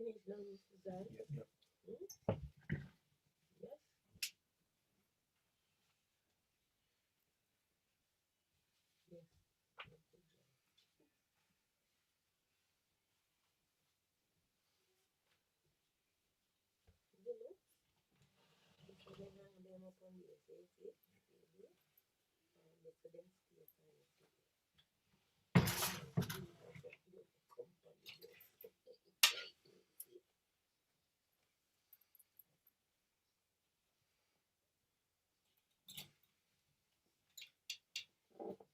finish now, Mr. Zai? Yep, yep. Yes. Yes. Good job. You know, if you can hang them up on your face, see? See? Look for them stay kind of city. Company.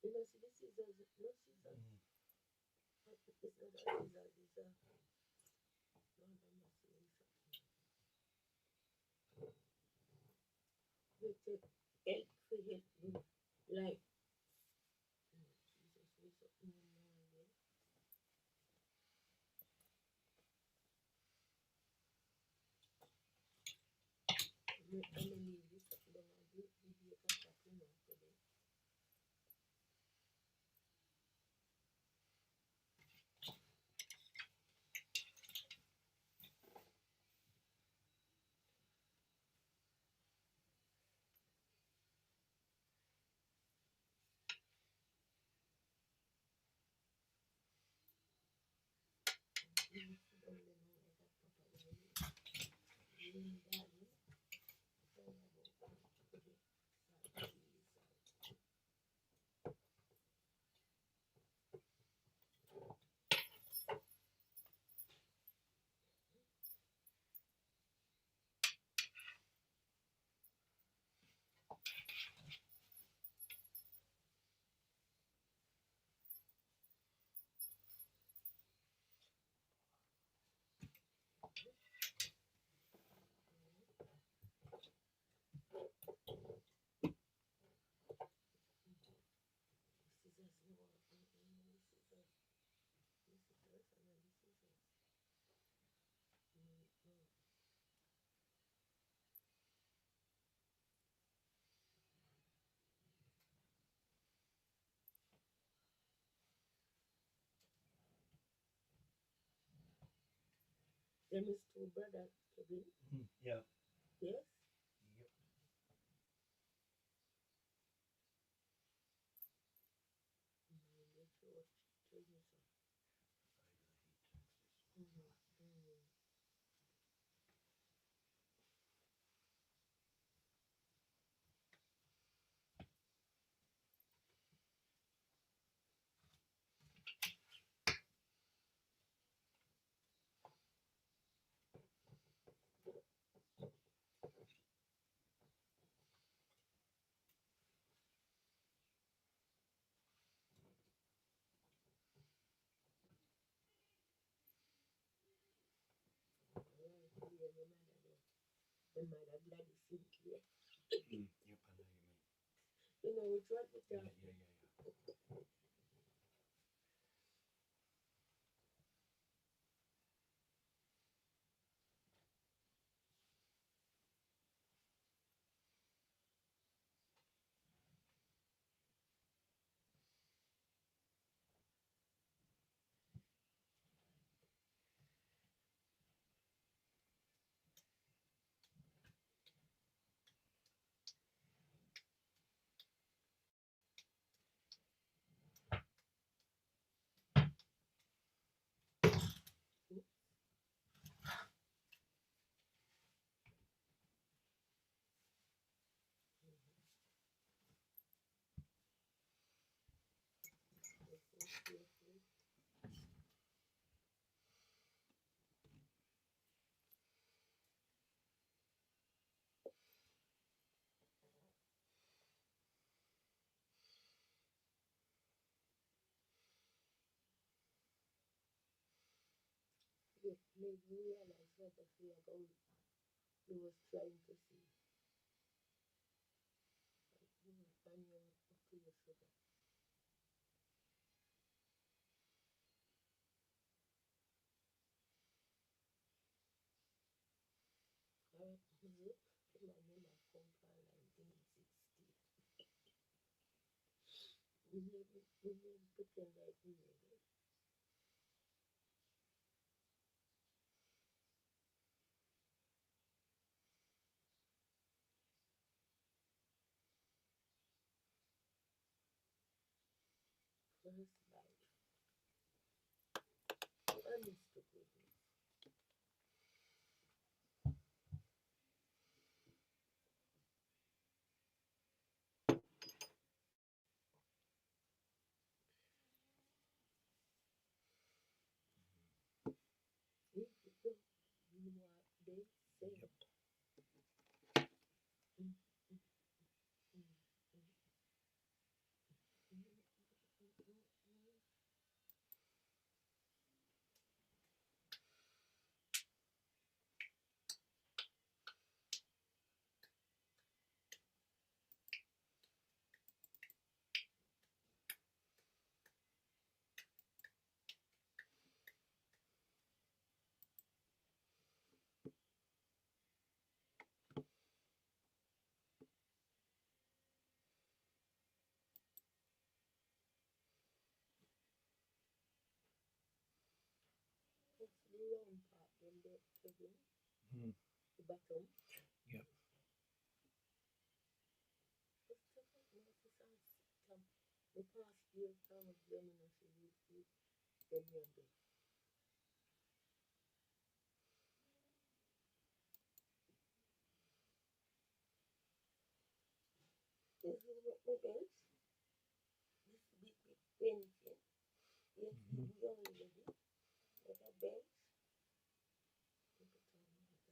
You know, see the scissors, no scissors. It's not a scissors, it's a no, I'm not saying something. You take help for help, like Jesus, we something in now again. I'm gonna leave this something down and do the can stop now today. Sit down there now like a papa there. Darling, sorry about today. Sorry, sorry. Scissors, no, scissors. This scissors and then this scissors. No. Them is two brothers, Kevin. Yeah. Yes? Yep. They show me some. Mm-hmm. The mother bloody Cynthia. Yep, I know you mean. You know which one we Yeah, talk? yeah, yeah, yeah. It made me realize what I feel about he was trying to see. And you clear sugar. you. My name is Contra 1960. We never pretend like we ready. First life. Honest to goodness. You know what they say. Yep. Mm, mm, mm, mm, mm, mm. What's the round part when they Kevin? Mm. The bottom. Yep. Just check out Moses and Satan. The past year time of them in a city, them young day. This is what my bench. This big bench. Yes, Mm-hmm. we only ready. Like a bench. Look at all my thing.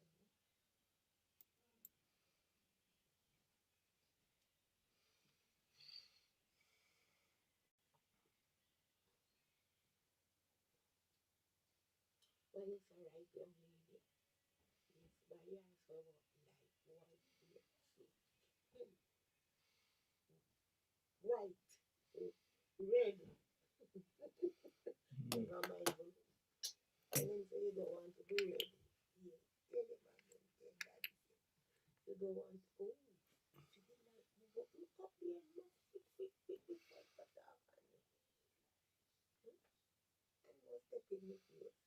Well, it's alright, young lady. Yes, but you also want like white here. Hmm. White. Red. Mm. Never mind. I didn't say you don't want to do red. Yeah. Tell him again. Tell daddy. You don't want to. Oh. She did like, look up there. Look quick before I cut off. And no step in my face.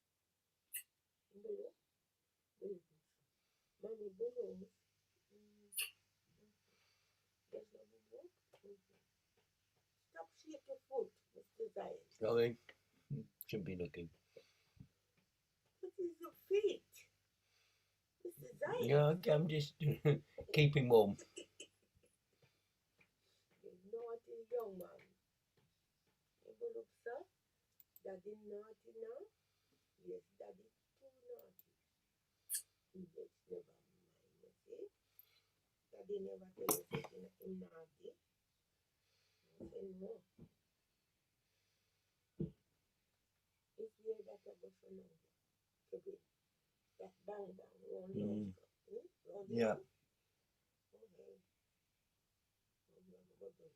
Below. Below. Mommy, below. There's no below. Stop shake your foot, Mr. Zion. Going. Should be looking. What is your feet? Mr. Zion. Yeah, I'm just keeping warm. You naughty young man. You go look, sir. Daddy naughty now? Yes, daddy too naughty. Yes, never mind, you see? Daddy never tell you something him naughty. I say no. It's where that I go for now. Kevin. That bang bang round the Mm. house. Round the Yeah. house. Okay. I'm gonna go do it.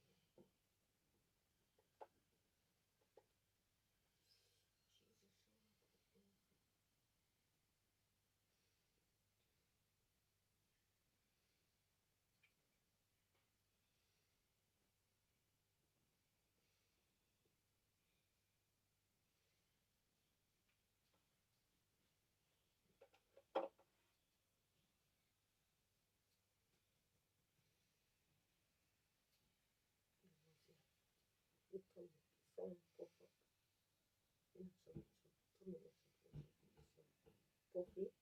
You come some puff up. You know, some come here, some puffy. Mm. That's it.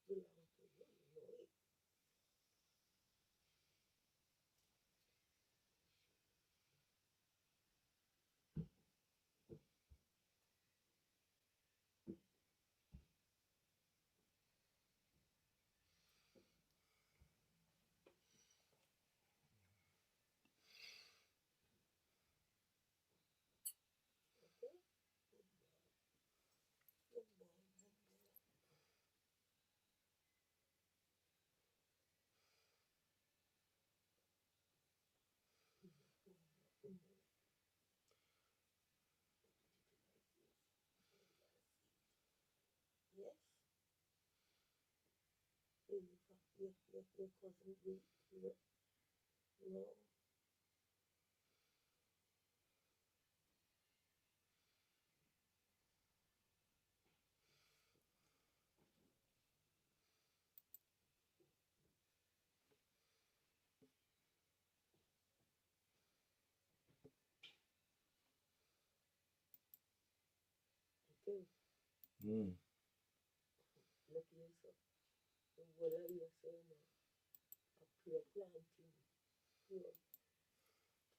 See? See? It's belong to you. You know it. your cousin week, no. Okay, Mm. look here, so the whole of you say now, a pure planting, pure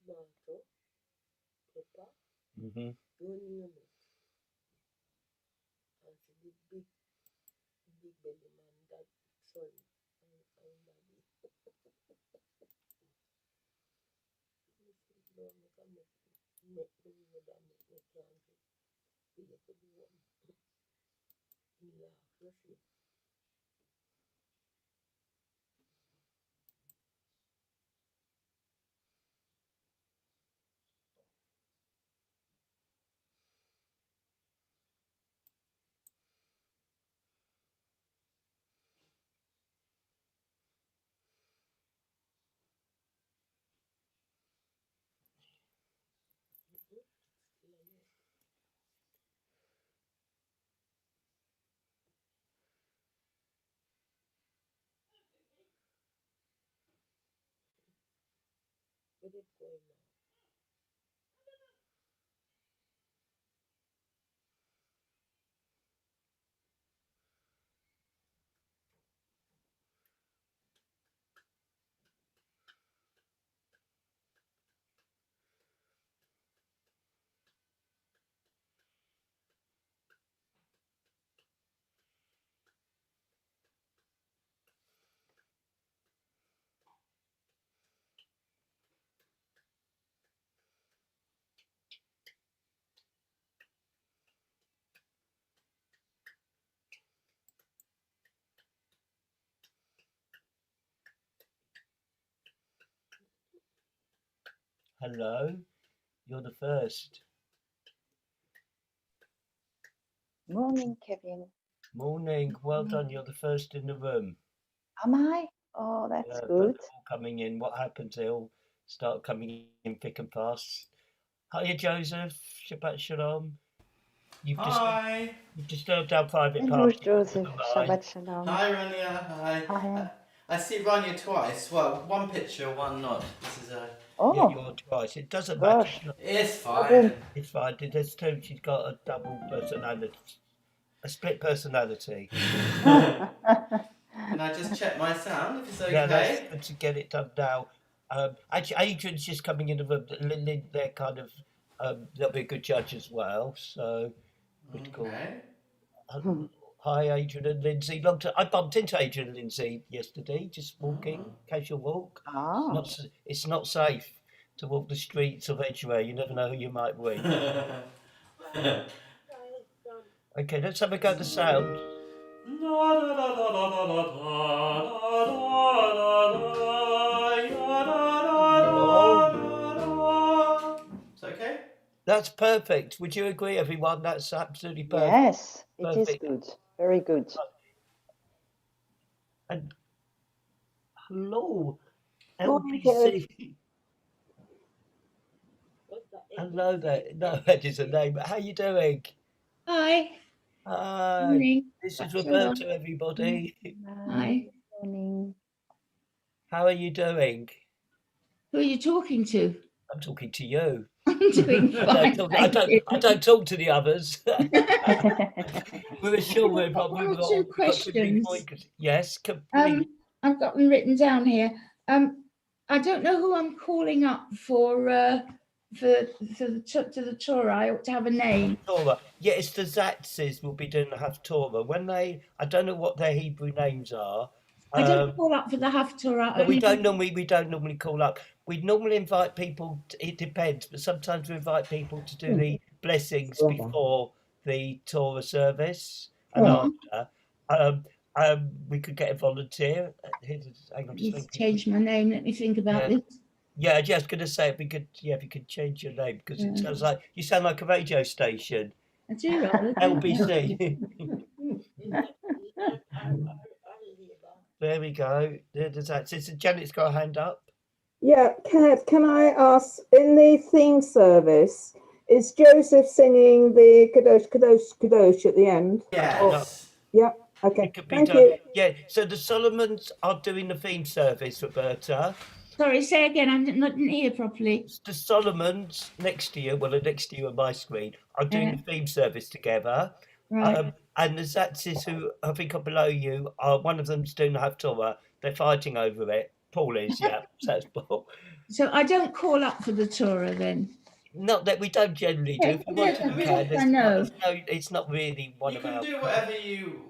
tomato, pepper, Mm-hmm. don't name it. And see the big belly man, that son, and daddy. You see, no, make the wood and make me plant it. We get to do one. He laugh, you see. Where it going now? Hello, you're the first. Morning, Kevin. Morning. Well done. You're the first in the room. Am I? Oh, that's Yeah, but good. they're all coming in. What happens? They all start coming in thick and fast. Hiya, Joseph. Shabbat shalom. Hi. You've disturbed our private Hello, party. Joseph. Bye. Shabbat shalom. Hi, Rania. Hi. Hi. I see Rania twice. Well, one picture, one not. This is a. Yeah, Oh, you're twice. It doesn't matter. gosh. It's Problem. fine. It's fine. There's two. She's got a double personality, a split personality. Can I just check my sound if it's okay? Yeah, that's good to get it done now. Actually, Adrian's just coming in the room. They're kind of, they'll be a good judge as well. So, pretty cool. Okay. Hi, Adrian and Lindsay. Long time. I bumped into Adrian and Lindsay yesterday, just walking, casual walk. Ah. It's not safe to walk the streets of Edgware. You never know who you might meet. Okay, let's have a go at the sound. Is that okay? That's perfect. Would you agree, everyone? That's absolutely perfect. Yes, it is Perfect. good. Very good. And hello, Morning, Kevin. LPC. Hello there. No, that is a name. How you doing? Hi. Hi. Morning. This is Shalom. Roberto, everybody. Hi. Morning. How are you doing? Who are you talking to? I'm talking to you. I'm doing fine. I don't talk to the others. We're sure we've got One or two questions. Yes, completely. I've got them written down here. I don't know who I'm calling up for the Torah. I ought to have a name. Torah. Yeah, it's the Zatzis will be doing the Haftorah. I don't know what their Hebrew names are. I don't call up for the Haftorah. No, we don't normally call up. We normally invite people. It depends, but sometimes we invite people to do the blessings before the Torah service and after. We could get a volunteer. Hang on, I need to change my name. Let me think about this. Yeah, just going to say it'd be good. Yeah, if you could change your name because it sounds like you sound like a radio station. I do rather. LBC. there we go. There's that. So Janet's got a hand up. Yeah, Kev, can I ask, in the theme service, is Joseph singing the Kadosh, Kadosh, Kadosh at the end? Yes. Yeah, okay, It could be thank done. you. Yeah, so the Solomons are doing the theme service, Roberta. Sorry, say again. I didn't hear properly. The Solomons next to you, well, next to you on my screen, are doing the theme service together. Right. And the Zatzis, who I think are below you, are one of them's doing the Haftorah. They're fighting over it. Paul is, yeah, that's Paul. So I don't call up for the Torah then. Not that we don't generally do. If you want to, you can. I know. It's not really one You of can our. do whatever you.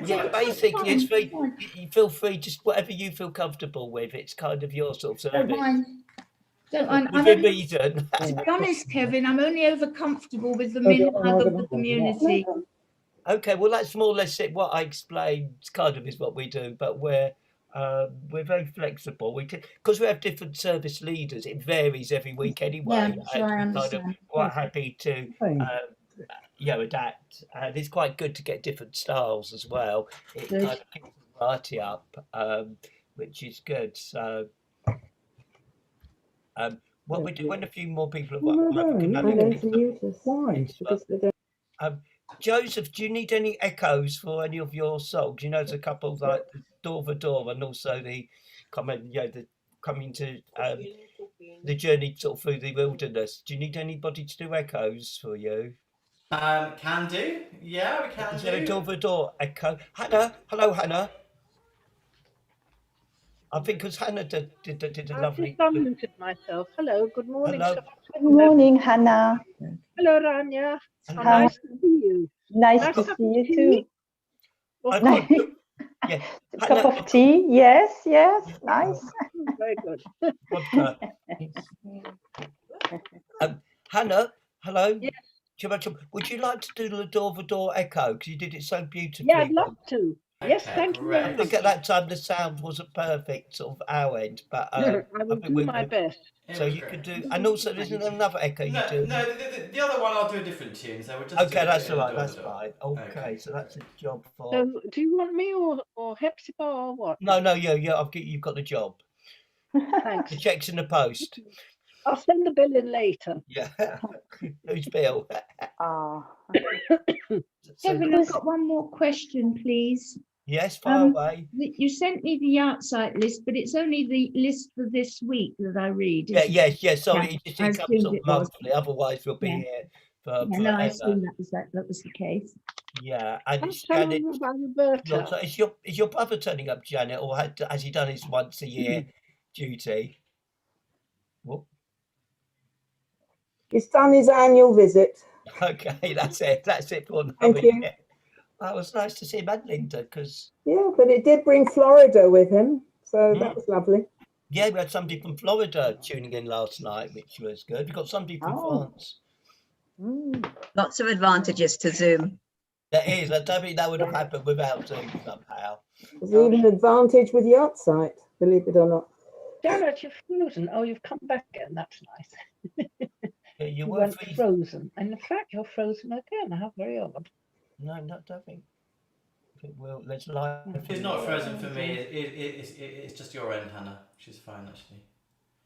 Yeah, basically, it's free. You feel free, just whatever you feel comfortable with. It's kind of your sort of Don't service. mind. Don't mind. Within reason. To be honest, Kevin, I'm only over comfortable with the minhag of the community. Okay, well, that's more or less it. What I explained kind of is what we do, but we're very flexible. Because we have different service leaders. It varies every week anyway. Yeah, sure, I understand. Kind of quite happy to adapt, and it's quite good to get different styles as well. It kind of keeps the variety up, which is good. So, what we do when a few more people have Joseph, do you need any echoes for any of your songs? You know, there's a couple like Door for Door and also the coming to the journey sort of through the wilderness. Do you need anybody to do echoes for you? Can do. Yeah, we can Is do. there a Door for Door echo? Hannah, hello, Hannah. I think because Hannah did a lovely. I've unmuted myself. Hello, good morning. Hello. Good morning, Hannah. Hello, Rania. Hello. Nice to see you. Nice to see you too. I've got, yeah, A cup of tea? Yes, nice. Very good. vodka. Hannah, hello. Yes. Would you like to do the Door for Door echo? Because you did it so beautifully. Yeah, I'd love to. Yes, Okay, thank you great. very I think much. at that time the sound wasn't perfect, sort of our end, but I will do my best. So you could do, and also there's another echo you do. No, the other one I'll do a different tune. So we'll just Okay, that's all right. Door That's for Door. fine. Okay, so that's a job for. So, do you want me or Hepzibah or what? No, yeah. You've got the job. Thanks. The check's in the post. I'll send the bill in later. Yeah. Who's Bill? Kevin, I've got one more question, please. Yes, far away. You sent me the outside list, but it's only the list for this week that I read. Yeah. Sorry, it I just comes assumed up it was. monthly. Otherwise, we'll be Yeah. here for Yeah, no, I forever. assumed that was the case. Yeah, and I'll tell them about Roberta. So is your brother turning up, Janet, or has he done his once a year duty? Whoop. He's done his annual visit. Okay, that's it. That's it for now. Thank you. It was nice to see him and Linda because. Yeah, but it did bring Florida with him, so that was lovely. Yeah, we had somebody from Florida tuning in last night, which was good. We got somebody from France. Lots of advantages to Zoom. There is. I don't think that would have happened without Zoom somehow. There's even an advantage with Yahtzeit, believe it or not. Janet, you're frozen. Oh, you've come back again. That's nice. Yeah, you were weren't freezing. frozen. And in fact, you're frozen again. How very odd. No, not nothing. Well, let's live. It's not frozen for me. It's just your end, Hannah. She's fine actually.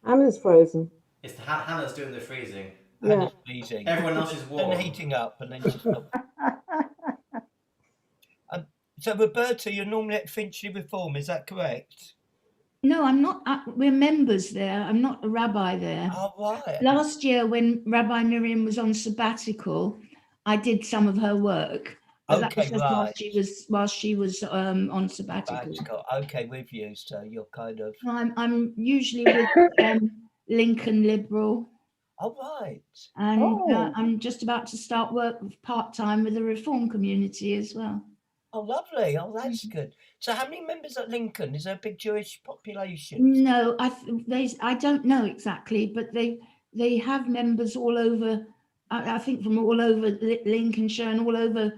Anna's frozen. It's Hannah's doing the freezing. Yeah. Freezing. Everyone else is warm. And heating up, and then she's not. So, Roberta, you're normally at Finchley Reform, is that correct? No, I'm not. We're members there. I'm not a rabbi there. Oh, right. Last year, when Rabbi Miriam was on sabbatical, I did some of her work. But that was just while she was on sabbatical. Okay, with you. So you're kind of. I'm usually with Lincoln Liberal. Oh, right. And I'm just about to start work part-time with the Reform community as well. Oh, lovely. Oh, that's good. So how many members at Lincoln? Is there a big Jewish population? No, I don't know exactly, but they have members all over, I think from all over Lincolnshire and all over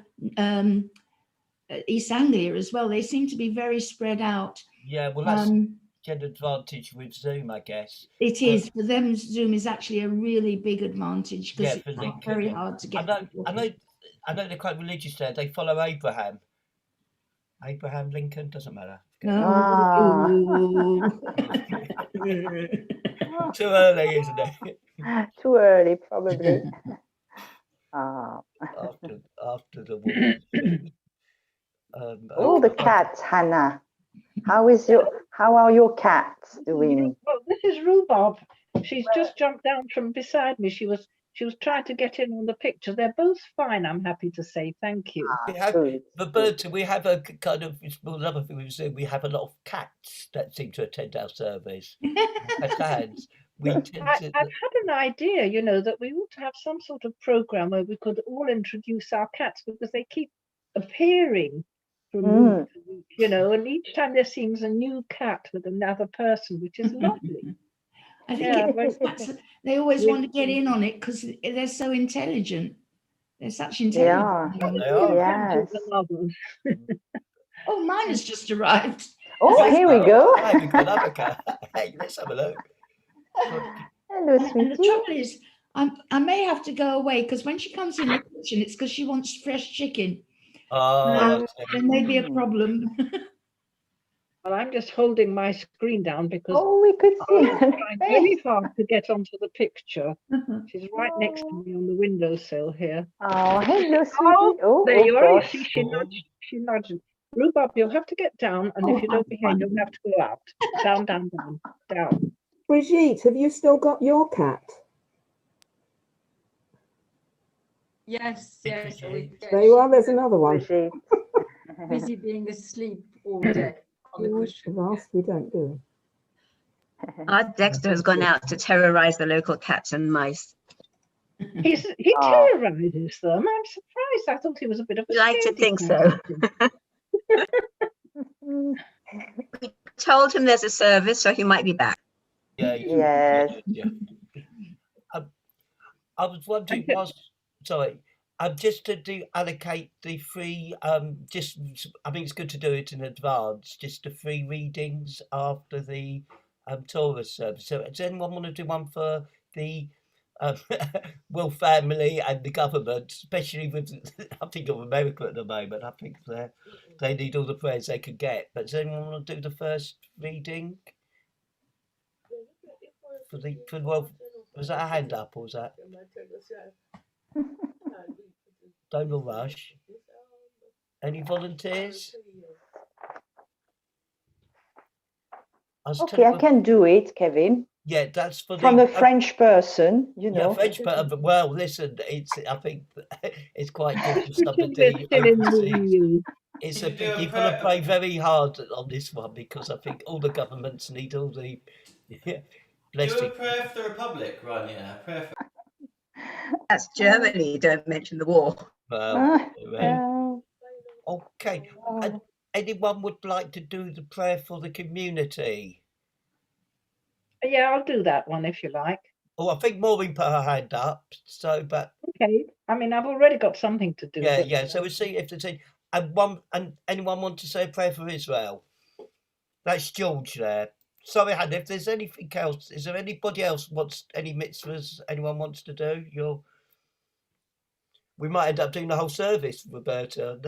East Anglia as well. They seem to be very spread out. Yeah, well, that's an advantage with Zoom, I guess. It is. For them, Zoom is actually a really big advantage because it's very hard to get. I know they're quite religious there. They follow Abraham. Abraham Lincoln, doesn't matter. No. Too early, isn't it? Too early, probably. After the war. Oh, the cats, Hannah. How are your cats doing? Well, this is Rhubarb. She's just jumped down from beside me. She was trying to get in on the picture. They're both fine, I'm happy to say. Thank you. Roberta, we have a kind of, another thing we've said, we have a lot of cats that seem to attend our service. I've had an idea, you know, that we ought to have some sort of program where we could all introduce our cats, because they keep appearing from week to week, you know, and each time there seems a new cat with another person, which is lovely. I think they always want to get in on it because they're so intelligent. They're such intelligent. They are. Yes. Oh, mine has just arrived. Oh, here we go. Hey, we've got another cat. Hey, let's have a look. Hello, sweetie. And the trouble is, I may have to go away because when she comes in the kitchen, it's because she wants fresh chicken. Oh, there may be a problem. Well, I'm just holding my screen down because we could see I'm trying very hard to get onto the picture. She's right next to me on the windowsill here. Oh, hello, sweetie. Oh, there you are. gosh. She nudged. Rhubarb, you'll have to get down, and if you don't behave, you'll have to go out. Down, down, down, down. Brigitte, have you still got your cat? Yes. There you are. There's another one. Busy being asleep all day on the cushion. We don't do. Our Dexter has gone out to terrorize the local cats and mice. He terrorizes them. I'm surprised. I thought he was a bit of a You like to think so. We told him there's a service, so he might be back. Yes. I was wondering, just to allocate the free, I think it's good to do it in advance, just the free readings after the Torah service. So does anyone want to do one for the Will family and the government, especially with, I think of America at the moment, I think they need all the prayers they could get. But does anyone want to do the first reading? Was that a hand up or was that? Don't rush. Any volunteers? Okay, I can do it, Kevin. Yeah, that's from a French person, you know. Yeah, French person. Well, listen, I think it's quite good for somebody overseas. It's a big. You've got to pray very hard on this one because I think all the governments need all the blessing. Do a prayer for the Republic, Ron. Yeah, prayer for. That's Germany. Don't mention the war. Well, okay. And anyone would like to do the prayer for the community? Yeah, I'll do that one if you like. Oh, I think Maureen put her hand up. So, but okay. I mean, I've already got something to do. Yeah, yeah. So we'll see if there's anyone want to say a prayer for Israel? That's George there. Sorry, Hannah. If there's anything else, is there anybody else wants any mitzvahs? Anyone wants to do? We might end up doing the whole service, Roberta.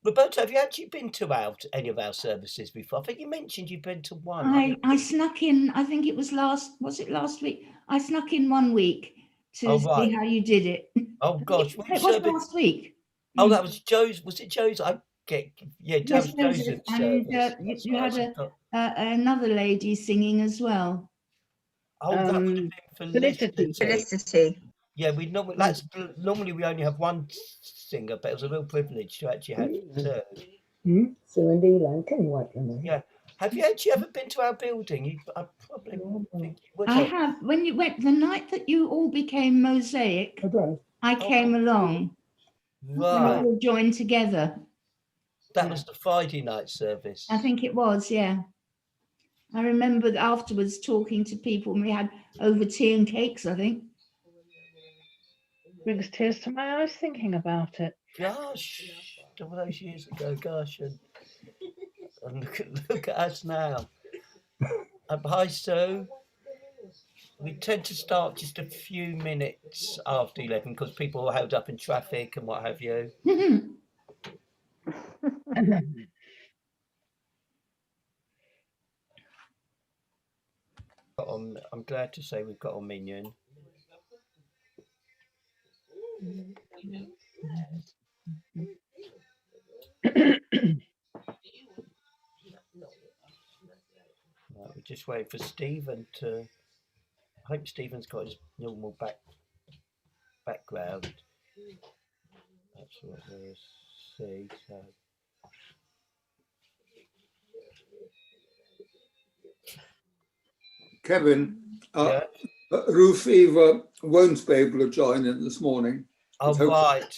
Roberta, have you actually been to any of our services before? I think you mentioned you've been to one. I snuck in, I think it was last week? I snuck in 1 week to see how you did it. Oh, gosh. It was last week. Oh, that was Joe's. Was it Joe's? That was Joseph's service. And you had another lady singing as well. Oh, that would have been Felicity. Yeah, normally we only have one singer, but it was a real privilege to actually have two. So and Elan, can you wipe your nose? Yeah. Have you actually ever been to our building? I probably think you would. I have. When you went the night that you all became Mosaic, I came along. Right. We all joined together. That was the Friday night service. I think it was, yeah. I remember afterwards talking to people, and we had over tea and cakes, I think. Brings tears to my eyes thinking about it. Gosh, all those years ago, gosh, and look at us now. Hi, Sue. We tend to start just a few minutes after 11 because people are held up in traffic and what have you. I'm glad to say we've got a minion. Right, we're just waiting for Stephen to. I hope Stephen's got his normal background. That's what we'll see. So. Kevin, Yeah. Ruth Eva won't be able to join in this morning. Oh, right.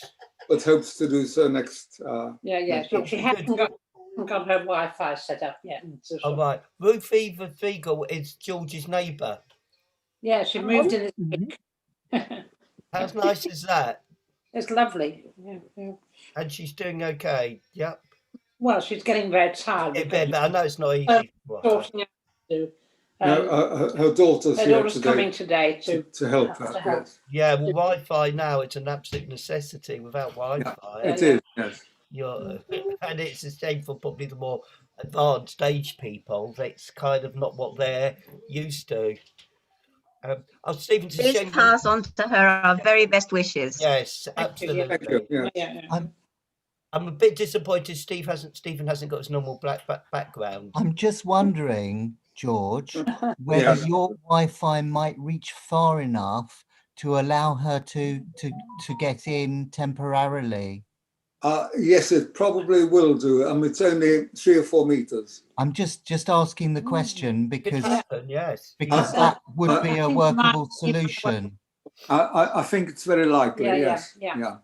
But hopes to do so next. Yeah. She hasn't got her Wi-Fi set up yet. So Oh, right. Ruth Eva Fiegel is George's neighbour. Yeah, she moved in. How nice is that? It's lovely. Yeah. And she's doing okay. Yep. Well, she's getting very tired. But I know it's not easy. Sorting out to, her daughter's her here daughter's coming today to help her. Yes. Yeah, well, Wi-Fi now, it's an absolute necessity. Without Wi-Fi, it is, yes. And it's a shame for probably the more advanced age people. That's kind of not what they're used to. Stephen, please pass on to her our very best wishes. Yes, absolutely. Thank you. Yeah. I'm a bit disappointed Stephen hasn't got his normal black background. I'm just wondering, George, whether your Wi-Fi might reach far enough to allow her to get in temporarily. Yes, it probably will do. It's only 3 or 4 meters. I'm just asking the question because yes, because that would be a workable solution. I think it's very likely. Yes. Yeah.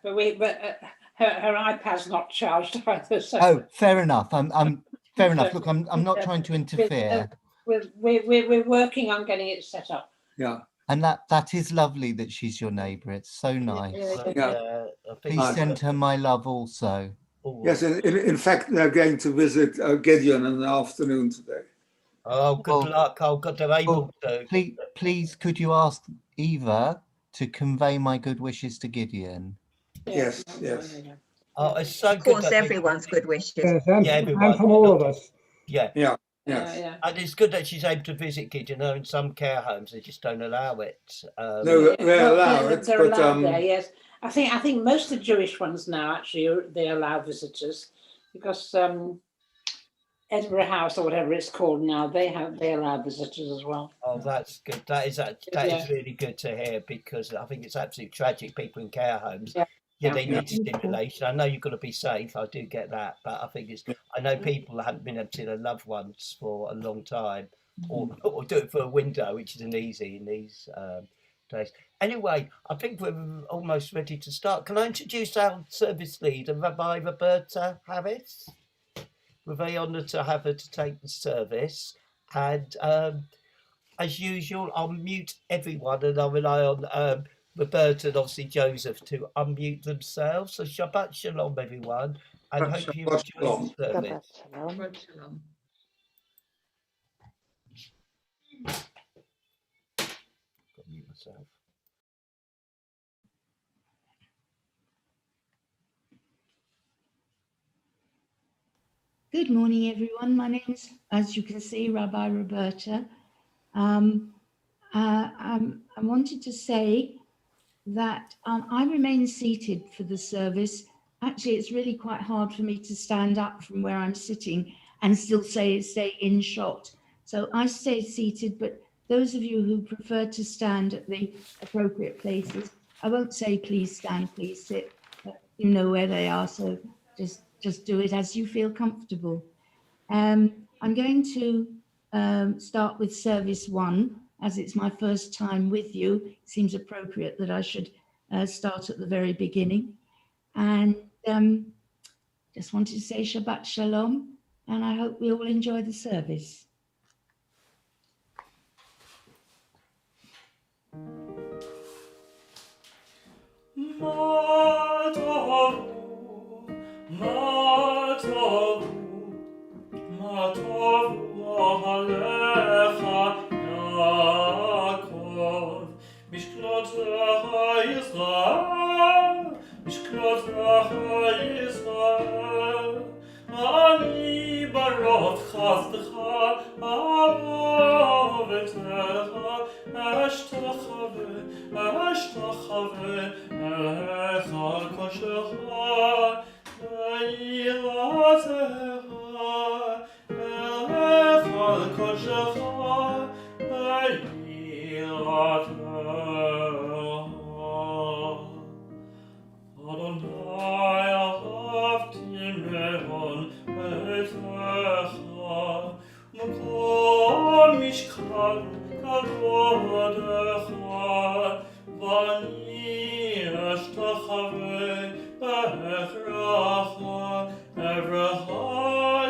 But her iPad's not charged either. So. Oh, fair enough. I'm fair enough. Look, I'm not trying to interfere. We're working on getting it set up. Yeah. And that is lovely that she's your neighbour. It's so nice. Please send her my love also. Yes, in fact, they're going to visit Gideon in the afternoon today. Oh, good luck. Oh, God, they're able to. Please, could you ask Eva to convey my good wishes to Gideon? Yes. Oh, it's so good. Of course, everyone's good wishes. Yes, and from all of us. Yeah. Yes. And it's good that she's able to visit kids. In some care homes they just don't allow it. No, they allow it. They're allowed there. Yes, I think most of the Jewish ones now actually they allow visitors because Edinburgh House or whatever it's called now they allow visitors as well. Oh, that's good. That is really good to hear because I think it's absolutely tragic. People in care homes. Yeah, they need stimulation. I know you've got to be safe. I do get that, but I think I know people that haven't been able to see their loved ones for a long time, or do it for a window, which isn't easy in these days. Anyway, I think we're almost ready to start. Can I introduce our service leader, Rabbi Roberta Harris? We're very honoured to have her to take the service, and as usual, I'll mute everyone, and I'll rely on. Roberta and obviously Joseph to unmute themselves. So Shabbat Shalom, everyone. And hope you enjoy the service. Shabbat Shalom. Got to mute myself. Good morning, everyone. My name is, as you can see, Rabbi Roberta. I wanted to say that I remain seated for the service. Actually, it's really quite hard for me to stand up from where I'm sitting and still stay in shot. So I stay seated, but those of you who prefer to stand at the appropriate places, I won't say please stand, please sit, but you know where they are, so just do it as you feel comfortable. I'm going to start with service 1. As it's my first time with you, it seems appropriate that I should start at the very beginning. And just wanted to say Shabbat Shalom, and I hope we all enjoy the service. Alecha, Shkotach Yisrael, Ani barot chazdecha, avovetecha, ashtachave, elecha koshecha, ve'iratecha, elecha koshecha, ve'iratecha. Adonai ahavti mehon etecha, Makol mishkan kavodecha, Vani ashtachave bechracha, Evrecha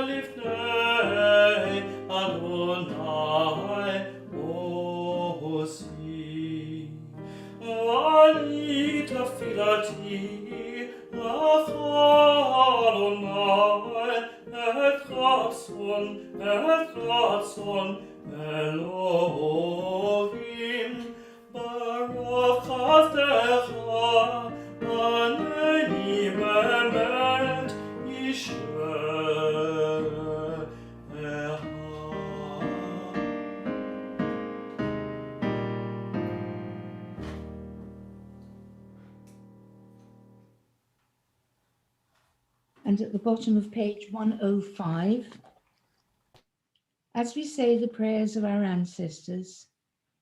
lifnei Adonai osi. Vani tefilati Adonai et ratzon Elohim Baruch chasdecha Aneni be'emet Yishe'echa. And at the bottom of page 105, as we say the prayers of our ancestors,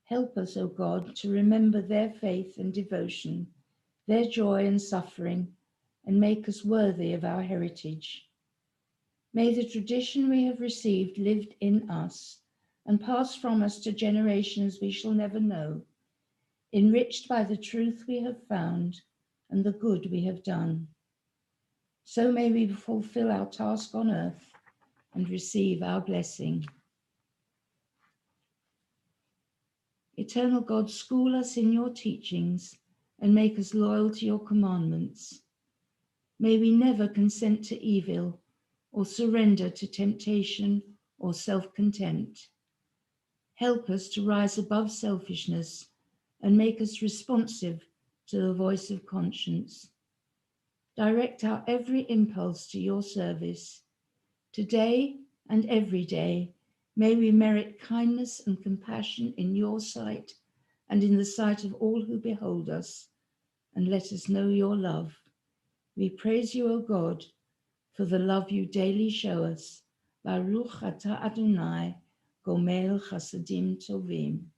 help us, O God, to remember their faith and devotion, their joy and suffering, and make us worthy of our heritage. May the tradition we have received live in us and pass from us to generations we shall never know, enriched by the truth we have found and the good we have done. So may we fulfill our task on earth and receive our blessing. Eternal God, school us in your teachings and make us loyal to your commandments. May we never consent to evil or surrender to temptation or self-contempt. Help us to rise above selfishness and make us responsive to the voice of conscience. Direct our every impulse to your service. Today and every day, may we merit kindness and compassion in your sight and in the sight of all who behold us, and let us know your love. We praise you, O God, for the love you daily show us. Baruch atah Adonai, gomel chasadim tovim.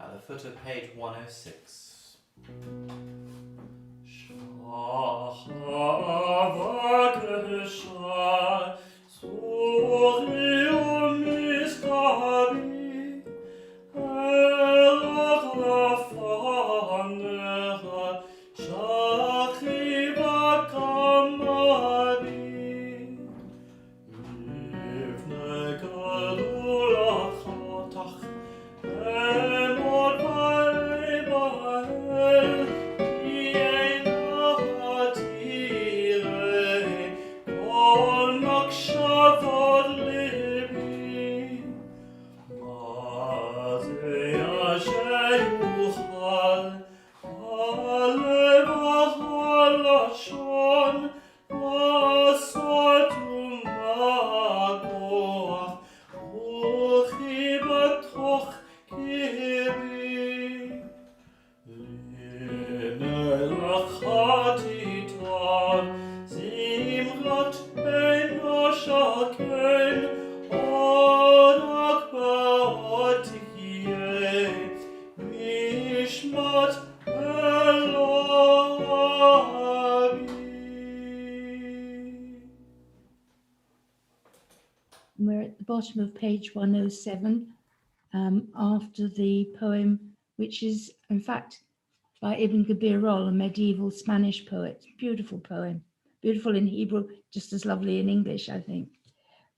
At the foot of page 106. Shachar suri umiskari elach lafanecha shachi v'kamari livnei gadulachatach emor v'lebael We're at the bottom of page 107, after the poem, which is, in fact, by Ibn Gabirol, a medieval Spanish poet. Beautiful poem, beautiful in Hebrew, just as lovely in English, I think.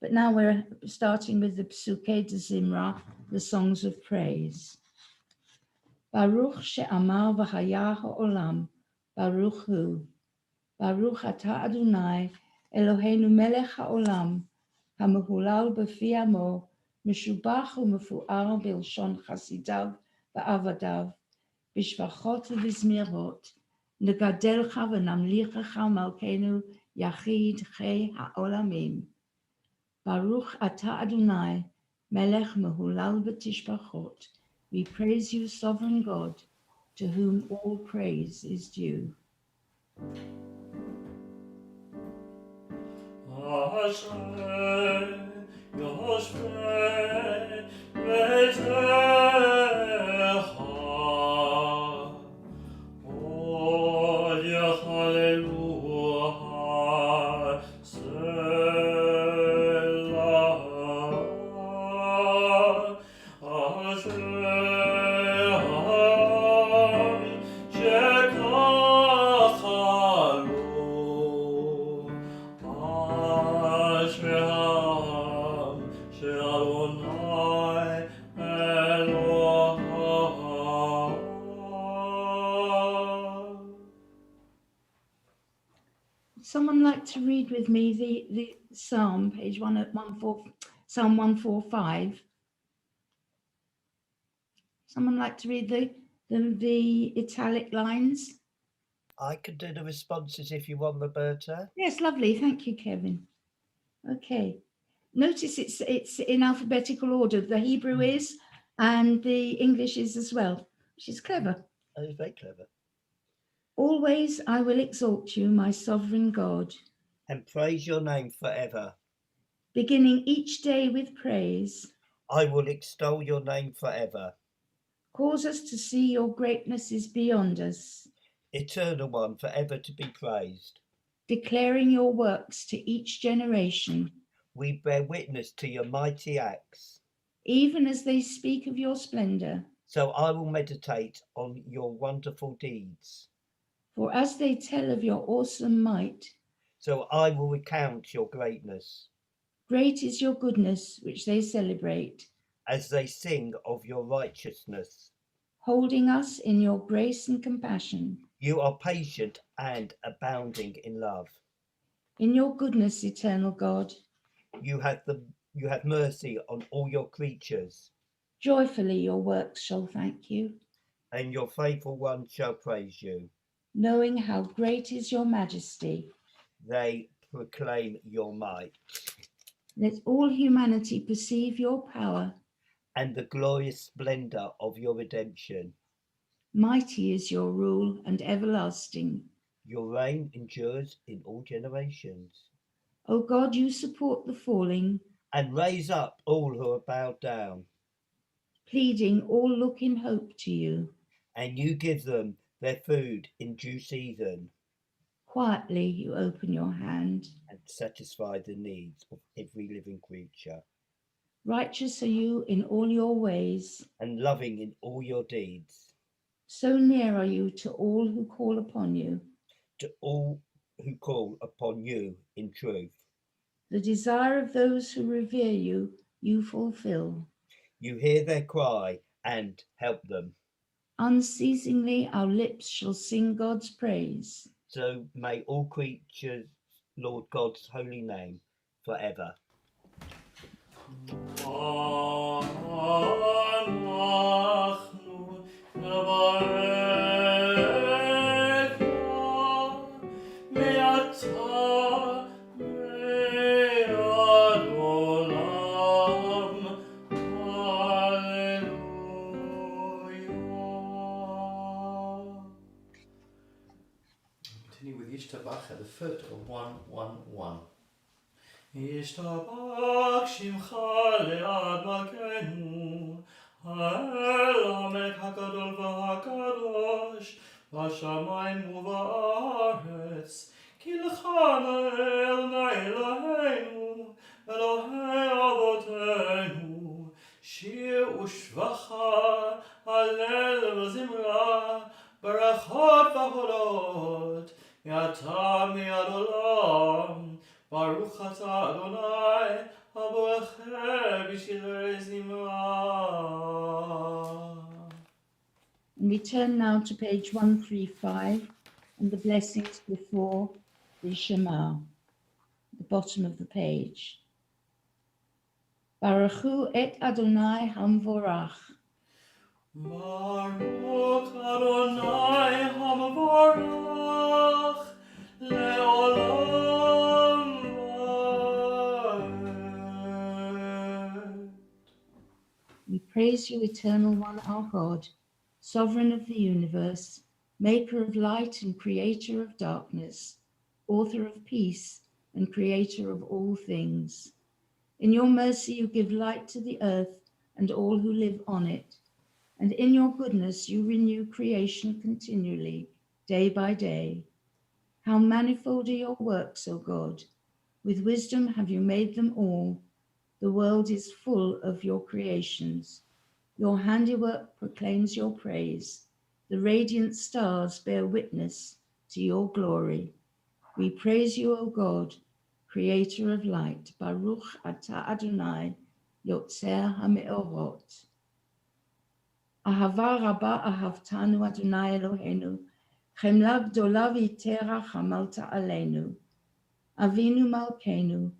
But now we're starting with the Psuke de Zimra, the songs of praise. Baruch she'amar v'haya ha'olam, Baruch hu. Baruch atah Adonai, Eloheinu melech ha'olam, המהולל בפי עמו, משובח ומפואר בלשון חסידיו ועבדיו, bishvachot v'zmirot, negadelcha v'namlichecha malkeinu yachid chei ha'olamim. Baruch atah Adonai, melech mehulal v'tishbachot. We praise you, sovereign God, to whom all praise is due. Asher Yoshvei Betecha Od Yechalelu Selah Asher Someone like to read with me the Psalm, page 114, Psalm 145. Someone like to read the italic lines? I can do the responses if you want, Roberta. Yes, lovely. Thank you, Kevin. Okay. Notice it's in alphabetical order. The Hebrew is, and the English is as well, which is clever. Oh, it's very clever. Always I will exalt you, my sovereign God. And praise your name forever. Beginning each day with praise. I will extol your name forever. Cause us to see your greatness is beyond us. Eternal one, forever to be praised. Declaring your works to each generation. We bear witness to your mighty acts. Even as they speak of your splendor. So I will meditate on your wonderful deeds. For as they tell of your awesome might. So I will recount your greatness. Great is your goodness, which they celebrate. As they sing of your righteousness. Holding us in your grace and compassion. You are patient and abounding in love. In your goodness, eternal God. You have mercy on all your creatures. Joyfully your works shall thank you. And your faithful ones shall praise you. Knowing how great is your majesty. They proclaim your might. Let all humanity perceive your power. And the glorious splendor of your redemption. Mighty is your rule and everlasting. Your reign endures in all generations. O God, you support the falling. And raise up all who are bowed down. Pleading all look in hope to you. And you give them their food in due season. Quietly you open your hand. And satisfy the needs of every living creature. Righteous are you in all your ways. And loving in all your deeds. So near are you to all who call upon you. To all who call upon you in truth. The desire of those who revere you, you fulfill. You hear their cry and help them. Unceasingly our lips shall sing God's praise. So may all creatures Lord God's holy name forever. Continue with Yishtabach at the foot of 111. ישתבח שמך ליד מלכנו, האל המלך הגדול והקדוש, בשמיים ובארץ, כי לך נער אלוהינו, אלוהי אבותינו, שיר ושבחה, הלל וזמרה, ברכות והודות, מעתה ועד עולם. Baruch atah Adonai, haborech b'shirei zimra. And we turn now to page 135 and the blessings before the Shema, the bottom of the page. Baruchu et Adonai hamvorach. Baruch Adonai HaMavorach Le'olam Va'ed. We praise you, Eternal One, our God, Sovereign of the universe, Maker of light and Creator of darkness, Author of peace and Creator of all things. In your mercy you give light to the earth and all who live on it, and in your goodness you renew creation continually, day by day. How manifold are your works, O God! With wisdom have you made them all. The world is full of your creations. Your handiwork proclaims your praise. The radiant stars bear witness to your glory. We praise you, O God, Creator of light. Baruch atah Adonai, Yotzer HaMeorot. Ahava rabba ahavtanu Adonai Eloheinu, chemla gdola v'yitera chamalta aleinu. Avinu malkeinu,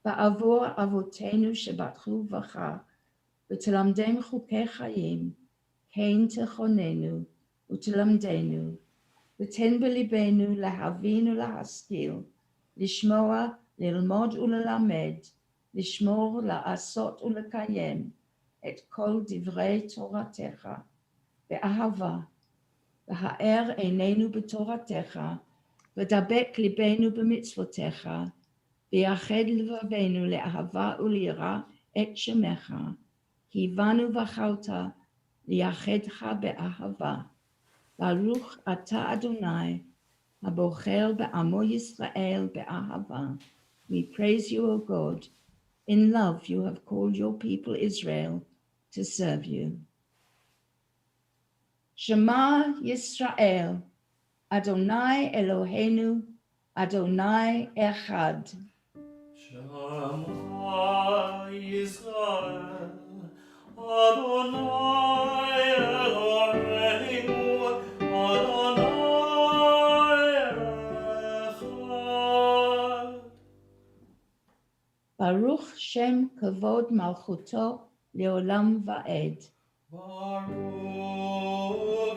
ba'avor avotenu shebatchu v'cha, v'telamdem chukei chayim, kein techonenu, utelamdenu, v'ten belibenu lahavinu lahaskil, lishmoa, lilmod ulelamed, lishmor, la'asot ulekayem, et kol divrei toratecha, be'ahava, והאר עינינו בתורתך, ודבק ליבנו במצוותיך, ויחד לבבינו לאהבה וליראה את שמך, כי הבנו בחרת לייחדך באהבה. ברוך אתה אדוני, הבוחר בעמו ישראל באהבה. We praise you, O God. In love you have called your people Israel to serve you. Shema Yisrael, Adonai Eloheinu, Adonai Echad. Shema Yisrael, Adonai Eloheinu, Adonai Echad. Baruch Shem Kavod Malchuto Leolam Va'ed. Baruch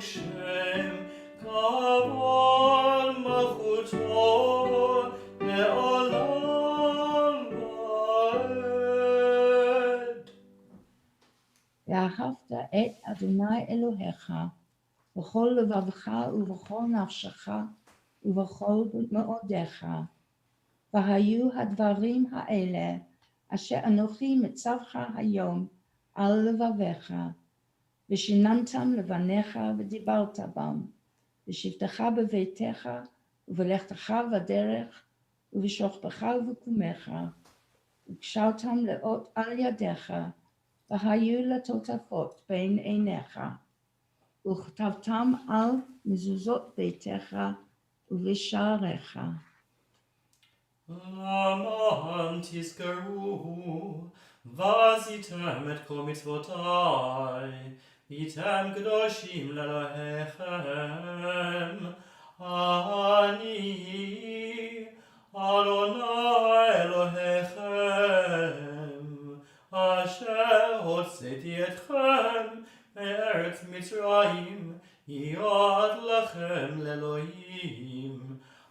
Shem Kavod Malchuto Le'olam Va'ed. ואהבת את אדוני אלוהיך בכל לבבך ובכל נפשך ובכל מאודיך. והיו הדברים האלה אשר אנוכי מצווך היום על לבביך, ושיננתם לבניך ודיברת בם, בשבתך בביתך ובלכתך בדרך ובשוכבך ובקומך, וקשרתם לאות על ידיך, והיו לטוטפות בין עיניך, וכתבתם על מזוזות ביתך ובשעריך. למען תזכרו ועשיתם את כל מצוותיי, והייתם קדושים לאלוהיכם. אני אדוני אלוהיכם, אשר הוצאתי אתכם מארץ מצרים, להיות לכם לאלוהים.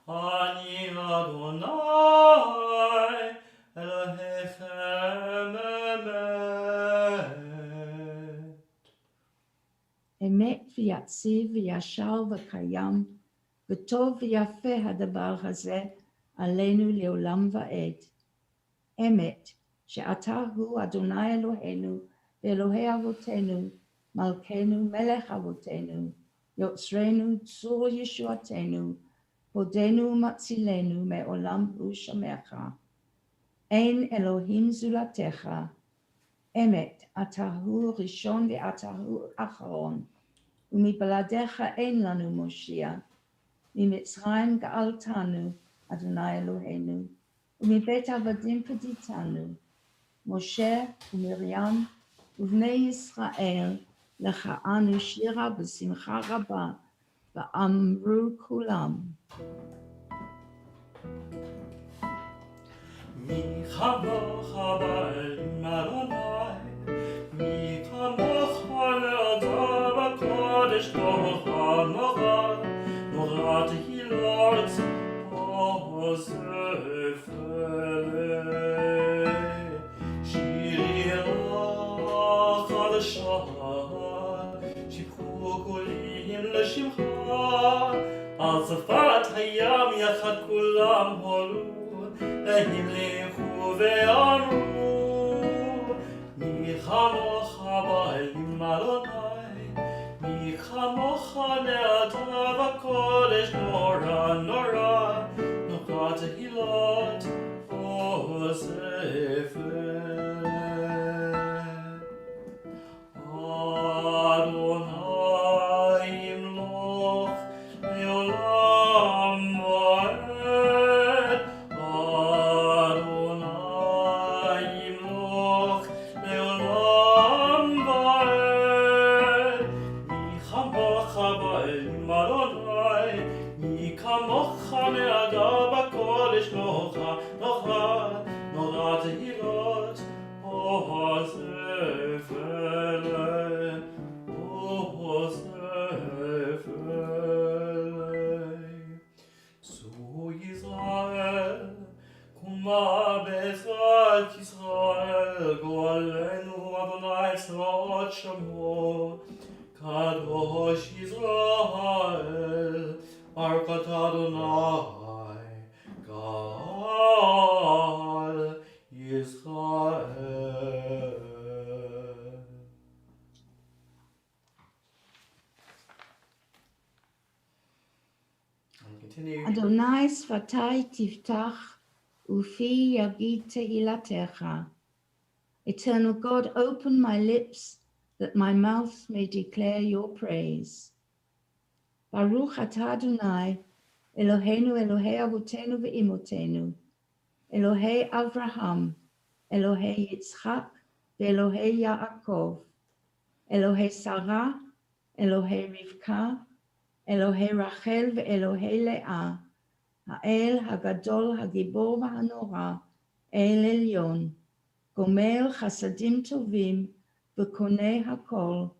אני אדוני אלוהיכם אמת. אמת ויציב וישר וקיים, וטוב ויפה הדבר הזה עלינו לעולם ועד. אמת, שאתה הוא אדוני אלוהינו ואלוהי אבותינו, מלכנו מלך אבותינו, יוצרנו צור ישועתנו, הודנו ומצילנו מעולם ושמך. אין אלוהים זולתך. אמת, אתה הוא ראשון ואתה הוא אחרון, ומבלעדיך אין לנו מושיע. ממצרים גאלתנו, אדוני אלוהינו, ומבית עבדים פדיתנו. משה ומרים ובני ישראל, לך אנו שירה בשמחה רבה, ואמרו כולם. מי כמוך באלוהים אדוני, מי כמוך לעזוב kodesh nocha nocha nocha tehilot ozefele shiri chadasha shipchu kolim leshimcha al safat hayam yachad kulam holu להמליכו ואמרו מי כמוך באלים אדוני מי כמוך נעתה בקודש נורא נורא נורא תהילות עוזפת אדוני ימלוך לעולם ועד אדוני ימלוך לעולם ועד מי כמוך באלים אדוני מי כמוך נעתה בקודש נורא נורא נורא תהילות עוזפת So Israel, Kuma Bezrat Israel, Golenu Adonai Tzvaot Shamo, Kadosh Israel, Baruch Adonai, Gal Israel. Continue. Adonai sfatai tiftach, ufi yagid tehilatecha. Eternal God, open my lips, that my mouth may declare your praise. Baruch atah Adonai, Eloheinu Elohei Avotenu ve'imotenu, Elohei Avraham, Elohei Yitzchak, ve'Elohei Yaakov, Elohei Sarah, Elohei Rivka, Elohei Rachel ve'Elohei Leah, Ha'el Hagadol Hagibor v'Hanora, El Elyon, Gomer Chasadim Tovim, v'Konei Hakol,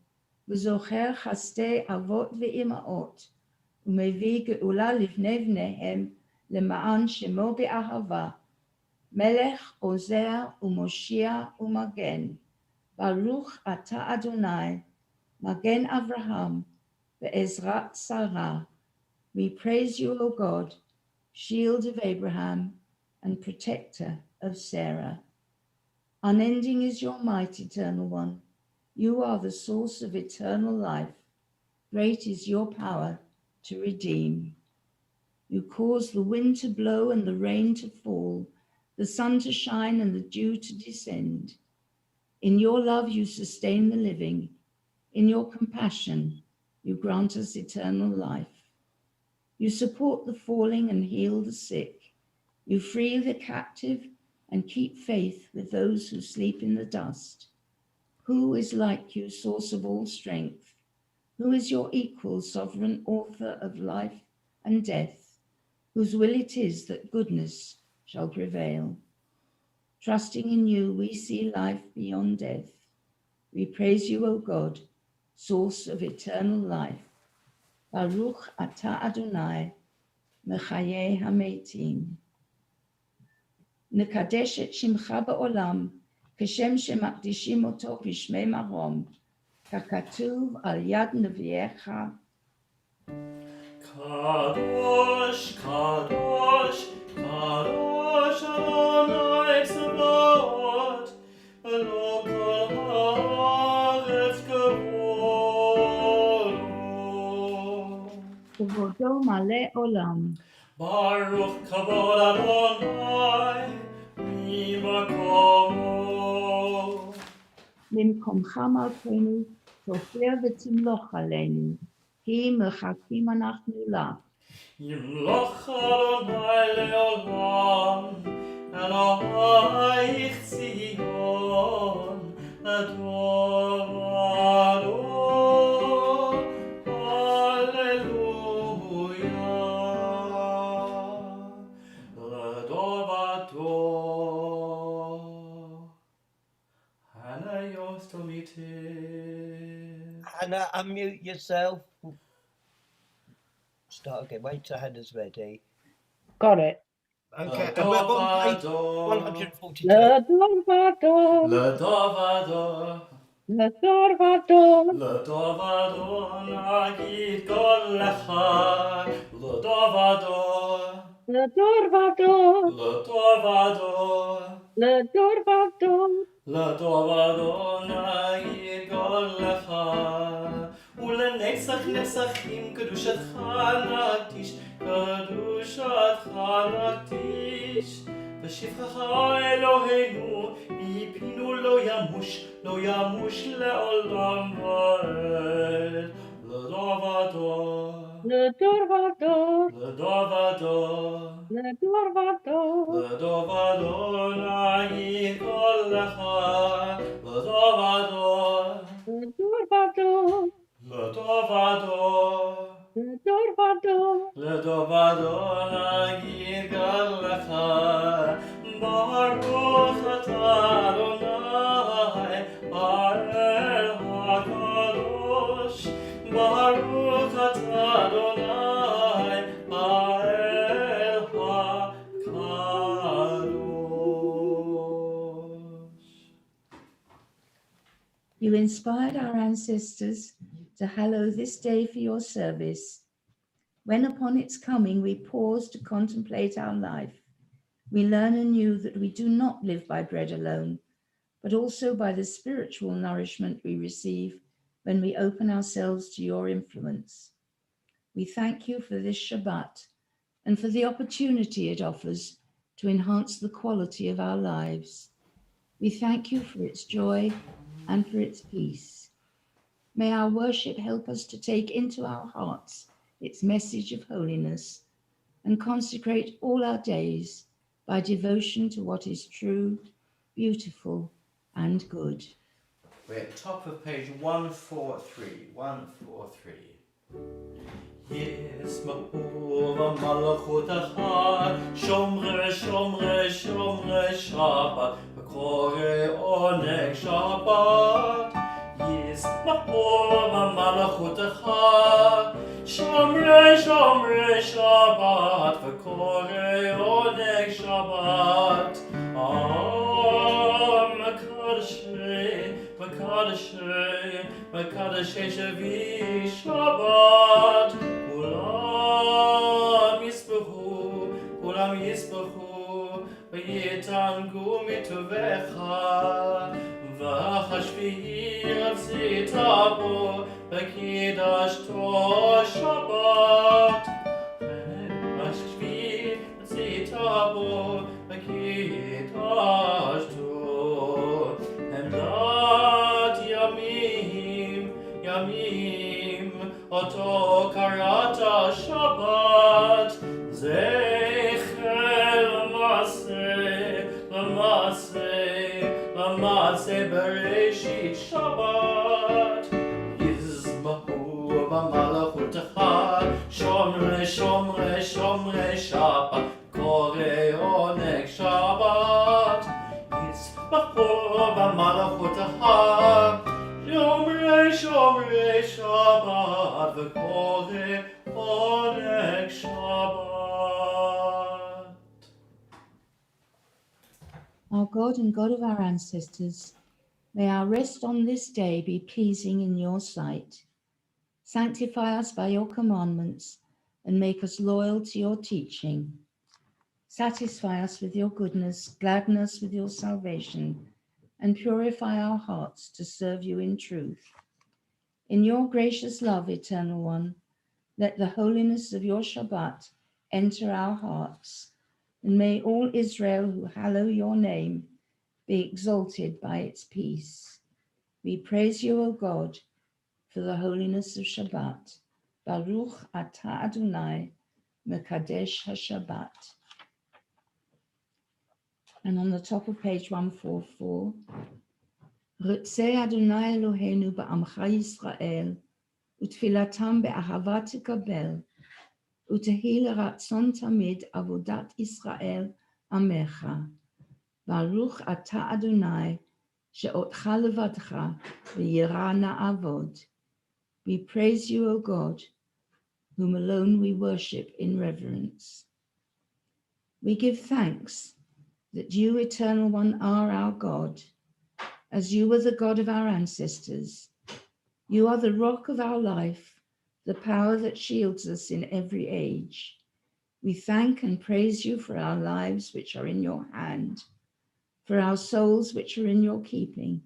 v'Zocher Chasdei Avot ve'Imaot, ומביא גאולה לבני בניהם למען שמו באהבה, מלך עוזר ומושיע ומגן. ברוך אתה אדוני, מגן אברהם ועזרת שרה. We praise you, O God, shield of Abraham and protector of Sarah. Unending is your might, eternal one. You are the source of eternal life. Great is your power to redeem. You cause the wind to blow and the rain to fall, the sun to shine and the dew to descend. In your love you sustain the living. In your compassion you grant us eternal life. You support the falling and heal the sick. You free the captive and keep faith with those who sleep in the dust. Who is like you, source of all strength? Who is your equal, sovereign author of life and death, whose will it is that goodness shall prevail? Trusting in you, we see life beyond death. We praise you, O God, source of eternal life. Baruch atah Adonai, mechayeh hametim. Nekadesh et shimcha ba'olam, כשם שמקדישים אותו בשמי מרום, ככתוב על יד נביאך. Kadosh, Kadosh, Kadosh Adonai Tzvaot, Lo kol haaretz kavodo. כבודו מלא עולם. Baruch kavod Adonai, mimakomo. ממקומך מלכנו, תופיע ותמלוך עלינו, כי מחכים אנחנו לך. ימלוך אדוני לעולם, אלוהיך ציון, לדור ודור. הללויה. לדור ודור. הנה יוסטומיתך. Hannah, unmute yourself. Start again. Wait till Hannah's ready. Got it. Okay, and we're on page 142. Le Dorvador. Le Dorvador. Le Dorvador. Le Dorvador nagid golecha. Le Dorvador. Le Dorvador. Le Dorvador. Le Dorvador. Le Dorvador nagid golecha. ולנצח נצחים קדושתך נקדיש, קדושתך נקדיש. ושבחך אלוהינו מפינו לא ימוש לעולם ועד. לדורבדור, לדורבדור, לדורבדור, לדורבדור, לדורבדור נגיד קולך, לדורבדור, לדורבדור, לדורבדור, לדורבדור, לדורבדור נגיד קולך. ברוך אתה אדוני האל הקדוש, ברוך אתה אדוני האל הקדוש. You inspired our ancestors to hallow this day for your service. When upon its coming we pause to contemplate our life, we learn anew that we do not live by bread alone, but also by the spiritual nourishment we receive when we open ourselves to your influence. We thank you for this Shabbat and for the opportunity it offers to enhance the quality of our lives. We thank you for its joy and for its peace. May our worship help us to take into our hearts its message of holiness and consecrate all our days by devotion to what is true, beautiful, and good. We're at top of page 143. 143. ישמחו במלכותך, שומרי שומרי שומרי שבת, וקורא עונג שבת. ישמחו במלכותך, שומרי שומרי שבת, וקורא עונג שבת. מקדשי שבי שבת, כולם יספחו ויתענגו מטובך, והשביעי רצית בו וקידשתו שבת. השביעי רצית בו וקידשתו. עמדת ימים אותו קראת שבת, זכר למעשה בראשית שבת. יזמחו במלכותך, שומרי שומרי שומרי שבת, קורא עונג שבת. יזמחו במלכותך, שומרי שומרי שבת, וקורא עונג שבת. Our God and God of our ancestors, may our rest on this day be pleasing in your sight. Sanctify us by your commandments and make us loyal to your teaching. Satisfy us with your goodness, gladden us with your salvation, and purify our hearts to serve you in truth. In your gracious love, Eternal One, let the holiness of your Shabbat enter our hearts, and may all Israel who hallow your name be exalted by its peace. We praise you, O God, for the holiness of Shabbat. Baruch atah Adonai, Mekadesh HaShabbat. And on the top of page 144, Rutzei Adonai Eloheinu ba'amcha Yisrael, utfilatam be'ahava tekabel, ותהי לרצון תמיד עבודת ישראל עמך. ברוך אתה אדוני, שאותך לבדך וירא נעבוד. We praise you, O God, whom alone we worship in reverence. We give thanks that you, Eternal One, are our God, as you were the God of our ancestors. You are the rock of our life, the power that shields us in every age. We thank and praise you for our lives which are in your hand, for our souls which are in your keeping,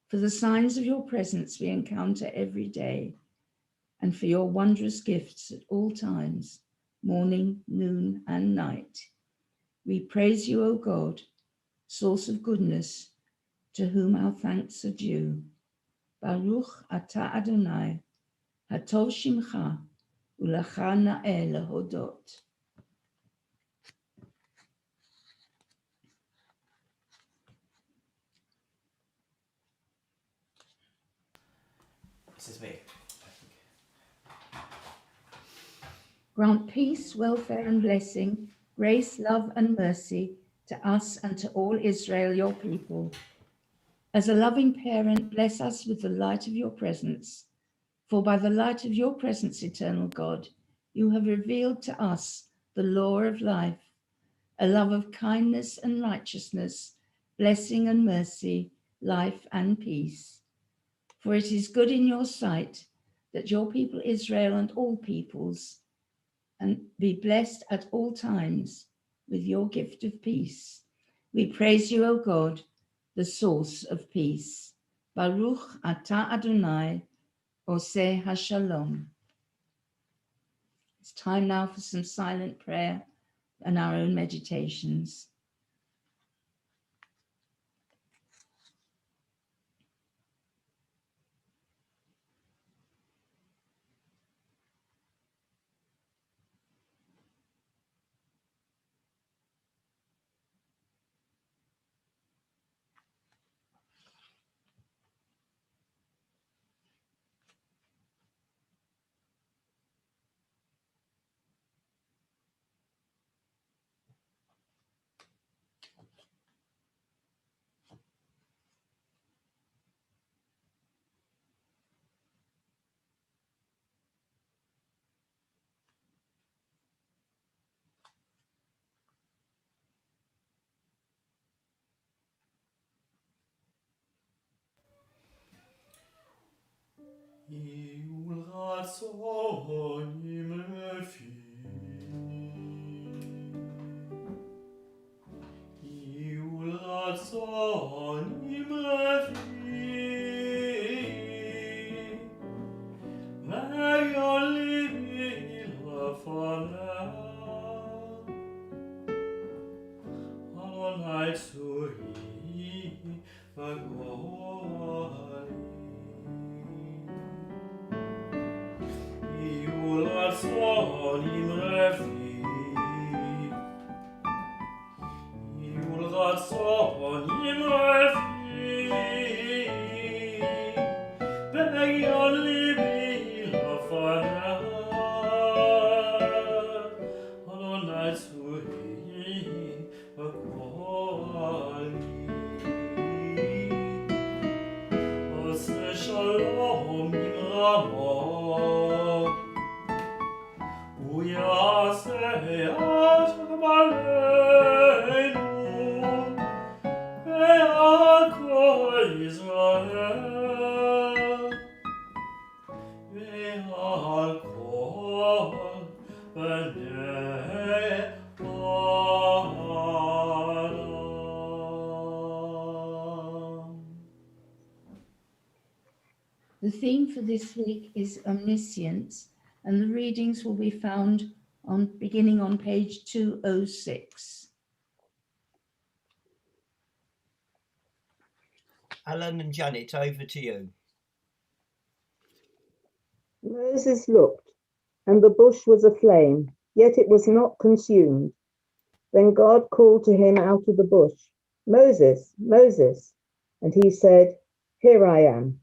for the signs of your presence we encounter every day, and for your wondrous gifts at all times, morning, noon, and night. We praise you, O God, source of goodness, to whom our thanks are due. Baruch atah Adonai, hatov shimcha, u'lecha na'eh lehodot. This is me. Grant peace, welfare, and blessing, grace, love, and mercy to us and to all Israel, your people. As a loving parent, bless us with the light of your presence. For by the light of your presence, eternal God, you have revealed to us the law of life, a love of kindness and righteousness, blessing and mercy, life and peace. For it is good in your sight that your people Israel and all peoples and be blessed at all times with your gift of peace. We praise you, O God, the source of peace. Baruch atah Adonai, Oseh HaShalom. It's time now for some silent prayer and our own meditations. Iul ratsonim refi, Iul ratsonim refi, Me'yon libi lefaneh, Adonai tzuri v'goli. Iul ratsonim refi, Iul ratsonim refi, Be'yon libi lefaneh, Adonai tzuri v'goli. Oseh shalom imramo, Uyaseh Hashem aleinu, ve'al kol Yisrael, ve'al kol bnei Adam. The theme for this week is omniscience, and the readings will be found beginning on page 206. Alan and Janet, over to you. Moses looked, and the bush was aflame, yet it was not consumed. Then God called to him out of the bush, Moses, Moses. And he said, Here I am.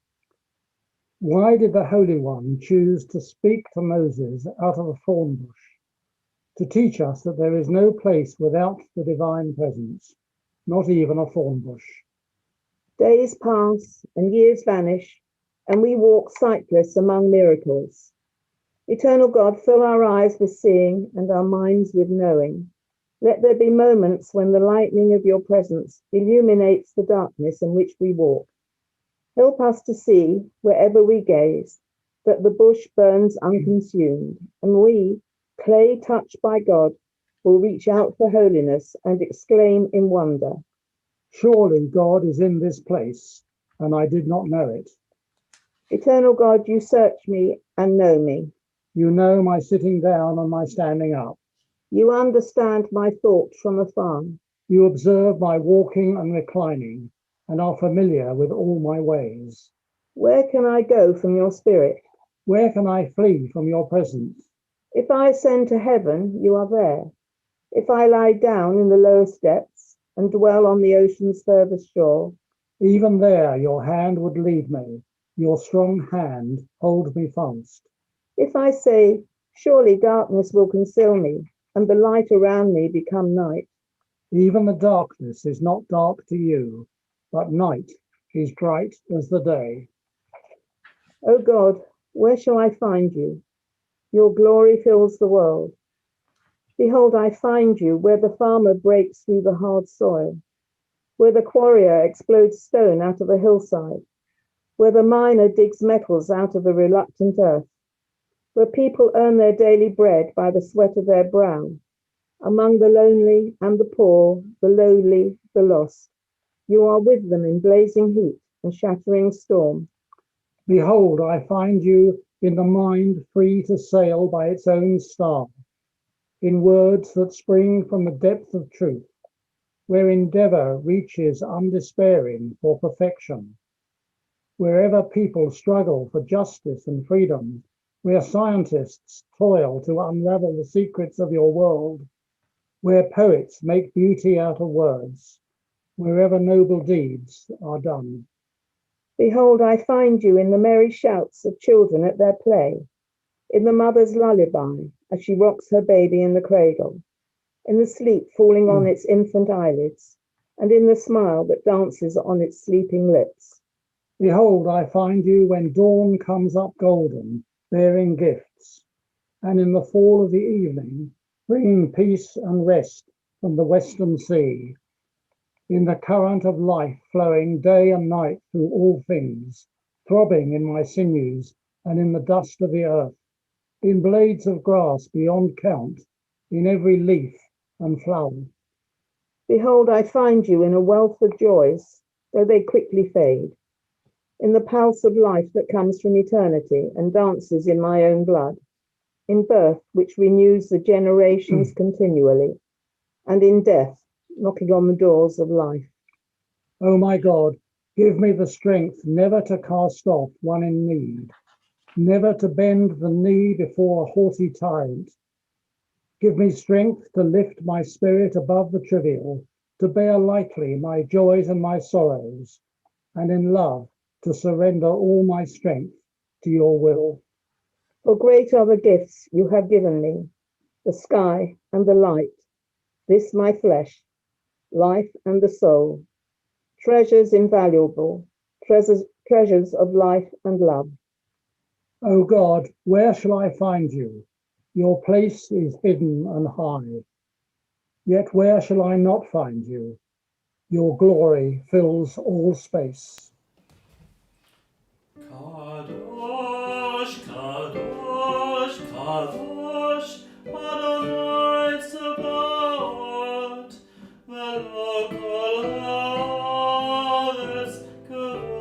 Why did the Holy One choose to speak to Moses out of a thorn bush? To teach us that there is no place without the divine presence, not even a thorn bush. Days pass and years vanish, and we walk sightless among miracles. Eternal God, fill our eyes with seeing and our minds with knowing. Let there be moments when the lightning of your presence illuminates the darkness in which we walk. Help us to see, wherever we gaze, that the bush burns unconsumed, and we, clay touched by God, will reach out for holiness and exclaim in wonder, Surely God is in this place, and I did not know it. Eternal God, you search me and know me. You know my sitting down and my standing up. You understand my thoughts from afar. You observe my walking and reclining, and are familiar with all my ways. Where can I go from your spirit? Where can I flee from your presence? If I ascend to heaven, you are there. If I lie down in the lowest depths and dwell on the ocean's furthest shore, even there your hand would lead me, your strong hand hold me fast. If I say, surely darkness will conceal me, and the light around me become night, even the darkness is not dark to you, but night is bright as the day. O God, where shall I find you? Your glory fills the world. Behold, I find you where the farmer breaks through the hard soil, where the quarrier explodes stone out of a hillside, where the miner digs metals out of the reluctant earth, where people earn their daily bread by the sweat of their brow, among the lonely and the poor, the lowly, the lost. You are with them in blazing heat and shattering storm. Behold, I find you in the mind free to sail by its own star, in words that spring from the depth of truth, where endeavor reaches undespairing for perfection, wherever people struggle for justice and freedom, where scientists toil to unravel the secrets of your world, where poets make beauty out of words, wherever noble deeds are done. Behold, I find you in the merry shouts of children at their play, in the mother's lullaby as she rocks her baby in the cradle, in the sleep falling on its infant eyelids, and in the smile that dances on its sleeping lips. Behold, I find you when dawn comes up golden, bearing gifts, and in the fall of the evening, bringing peace and rest from the western sea, in the current of life flowing day and night through all things, throbbing in my sinews and in the dust of the earth, in blades of grass beyond count, in every leaf and flower. Behold, I find you in a wealth of joys, though they quickly fade, in the pulse of life that comes from eternity and dances in my own blood, in birth which renews the generations continually, and in death knocking on the doors of life. O my God, give me the strength never to cast off one in need, never to bend the knee before a haughty tyrant. Give me strength to lift my spirit above the trivial, to bear lightly my joys and my sorrows, and in love to surrender all my strength to your will. For great are the gifts you have given me, the sky and the light, this my flesh, life and the soul, treasures invaluable, treasures of life and love. O God, where shall I find you? Your place is hidden and high. Yet where shall I not find you? Your glory fills all space. Kadosh, Kadosh, Kadosh, Adonai Tzebaot, velo kol haaretz karo.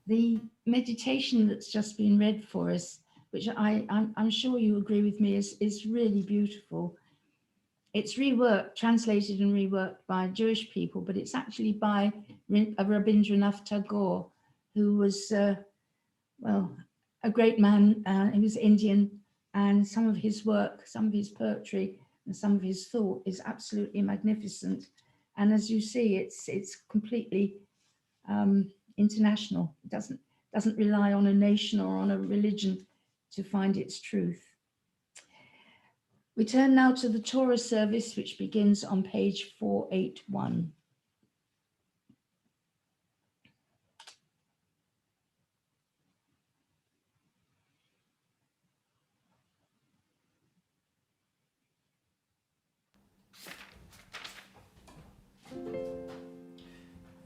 The meditation that's just been read for us, which I'm sure you agree with me, is really beautiful. It's reworked, translated and reworked by Jewish people, but it's actually by Rabindranath Tagore, who was, well, a great man. He was Indian, and some of his work, some of his poetry, and some of his thought is absolutely magnificent. And as you see, it's completely international. It doesn't rely on a nation or on a religion to find its truth. We turn now to the Torah service, which begins on page 481.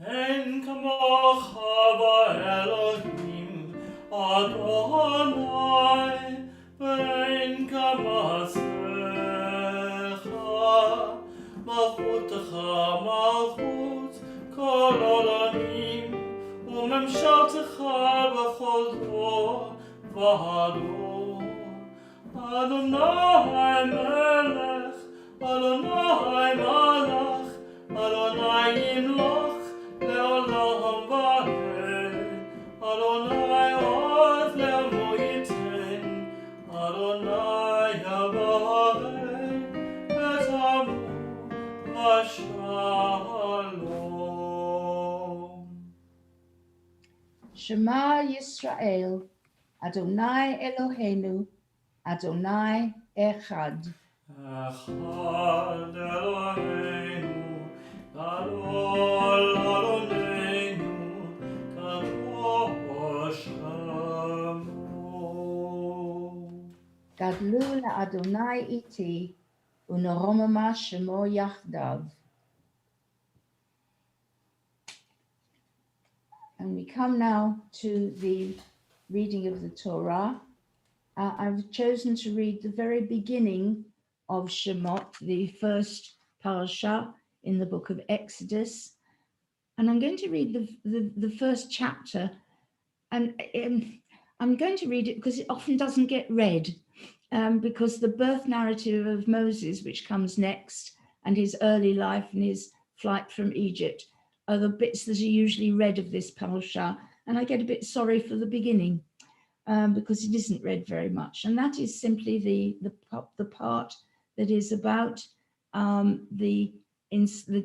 En kamocha Elohim Adonai Ben kamasrecha Malchutecha malchut Kol olamim Umemshaltecha b'chol dor v'hador Adonai melech Adonai malach Adonai yimloch Le'olam va'ed Adonai od le'amo yiten Adonai yavarech et amo v'shalom. Shema Yisrael, Adonai Eloheinu, Adonai Echad. Echad Eloheinu, Gadol Adonenu, Kadosh Shemo. Gadlu Adonai iti, uneromama shemo yachdav. And we come now to the reading of the Torah. I've chosen to read the very beginning of Shemot, the first parasha in the book of Exodus. And I'm going to read the first chapter. And I'm going to read it because it often doesn't get read, because the birth narrative of Moses, which comes next, and his early life and his flight from Egypt, are the bits that are usually read of this parasha. And I get a bit sorry for the beginning, because it isn't read very much. And that is simply the part that is about the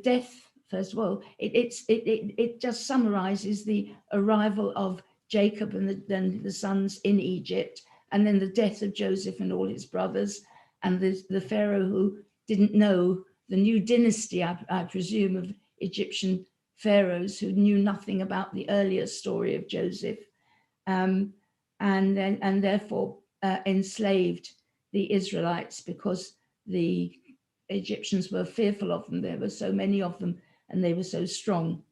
death. First of all, it just summarizes the arrival of Jacob and the sons in Egypt, and then the death of Joseph and all his brothers, and the Pharaoh who didn't know the new dynasty, I presume, of Egyptian pharaohs who knew nothing about the earlier story of Joseph, and therefore enslaved the Israelites because the Egyptians were fearful of them. There were so many of them, and they were so strong.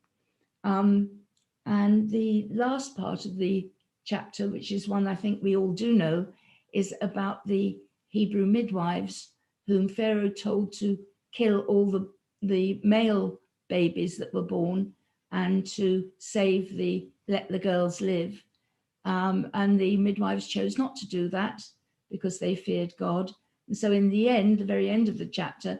And the last part of the chapter, which is one I think we all do know, is about the Hebrew midwives whom Pharaoh told to kill all the male babies that were born and to let the girls live. And the midwives chose not to do that because they feared God. And so in the end, the very end of the chapter,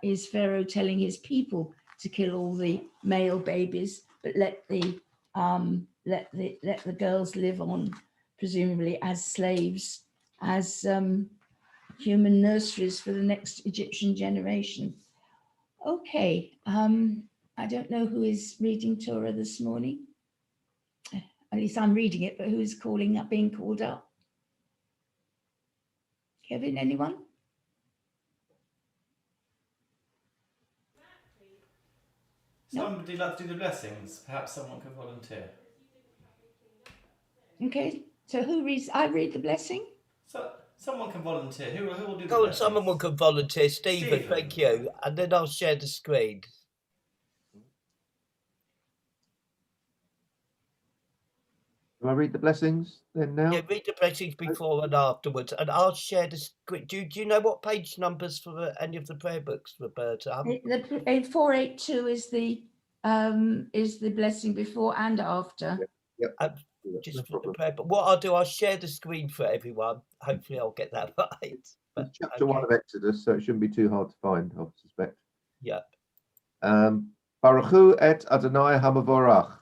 is Pharaoh telling his people to kill all the male babies, but let the girls live on, presumably as slaves, as human nurseries for the next Egyptian generation. Okay, I don't know who is reading Torah this morning. At least I'm reading it, but who is being called up? Kevin, anyone? Somebody like to do the blessings. Perhaps someone could volunteer. Okay, so who reads? I read the blessing. So someone can volunteer. Who will do the Oh, blessings? someone can volunteer. Stephen, thank you. And then I'll share the screen. Will I read the blessings then now? Yeah, read the blessings before and afterwards, and I'll share the screen. Do you know what page numbers for any of the prayer books, Roberta? 482 is the blessing before and after. Yep. Just for the prayer, but what I'll do, I'll share the screen for everyone. Hopefully, I'll get that right. It's chapter 1 of Exodus, so it shouldn't be too hard to find, I suspect. Yep. Baruchu et Adonai Hamavorach.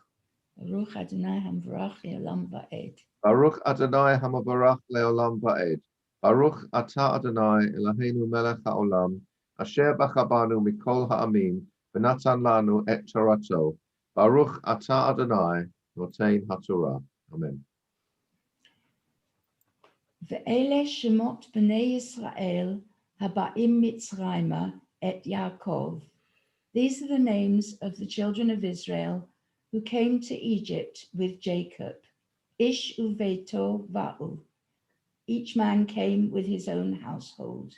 Baruch Adonai Hamvarach Le'olam Va'ed. Baruch Adonai Hamavorach Le'olam Va'ed. Baruch Ata Adonai Eloheinu Melech HaOlam, Asher Bachabanu Mikol Ha'amin, V'natan Lanu et Torato. Baruch Ata Adonai Notein HaTorah. Amen. Ve'ele Shemot Bnei Yisrael haba'im Mitzrayma et Yaakov. These are the names of the children of Israel who came to Egypt with Jacob. Ish uveto va'u. Each man came with his own household.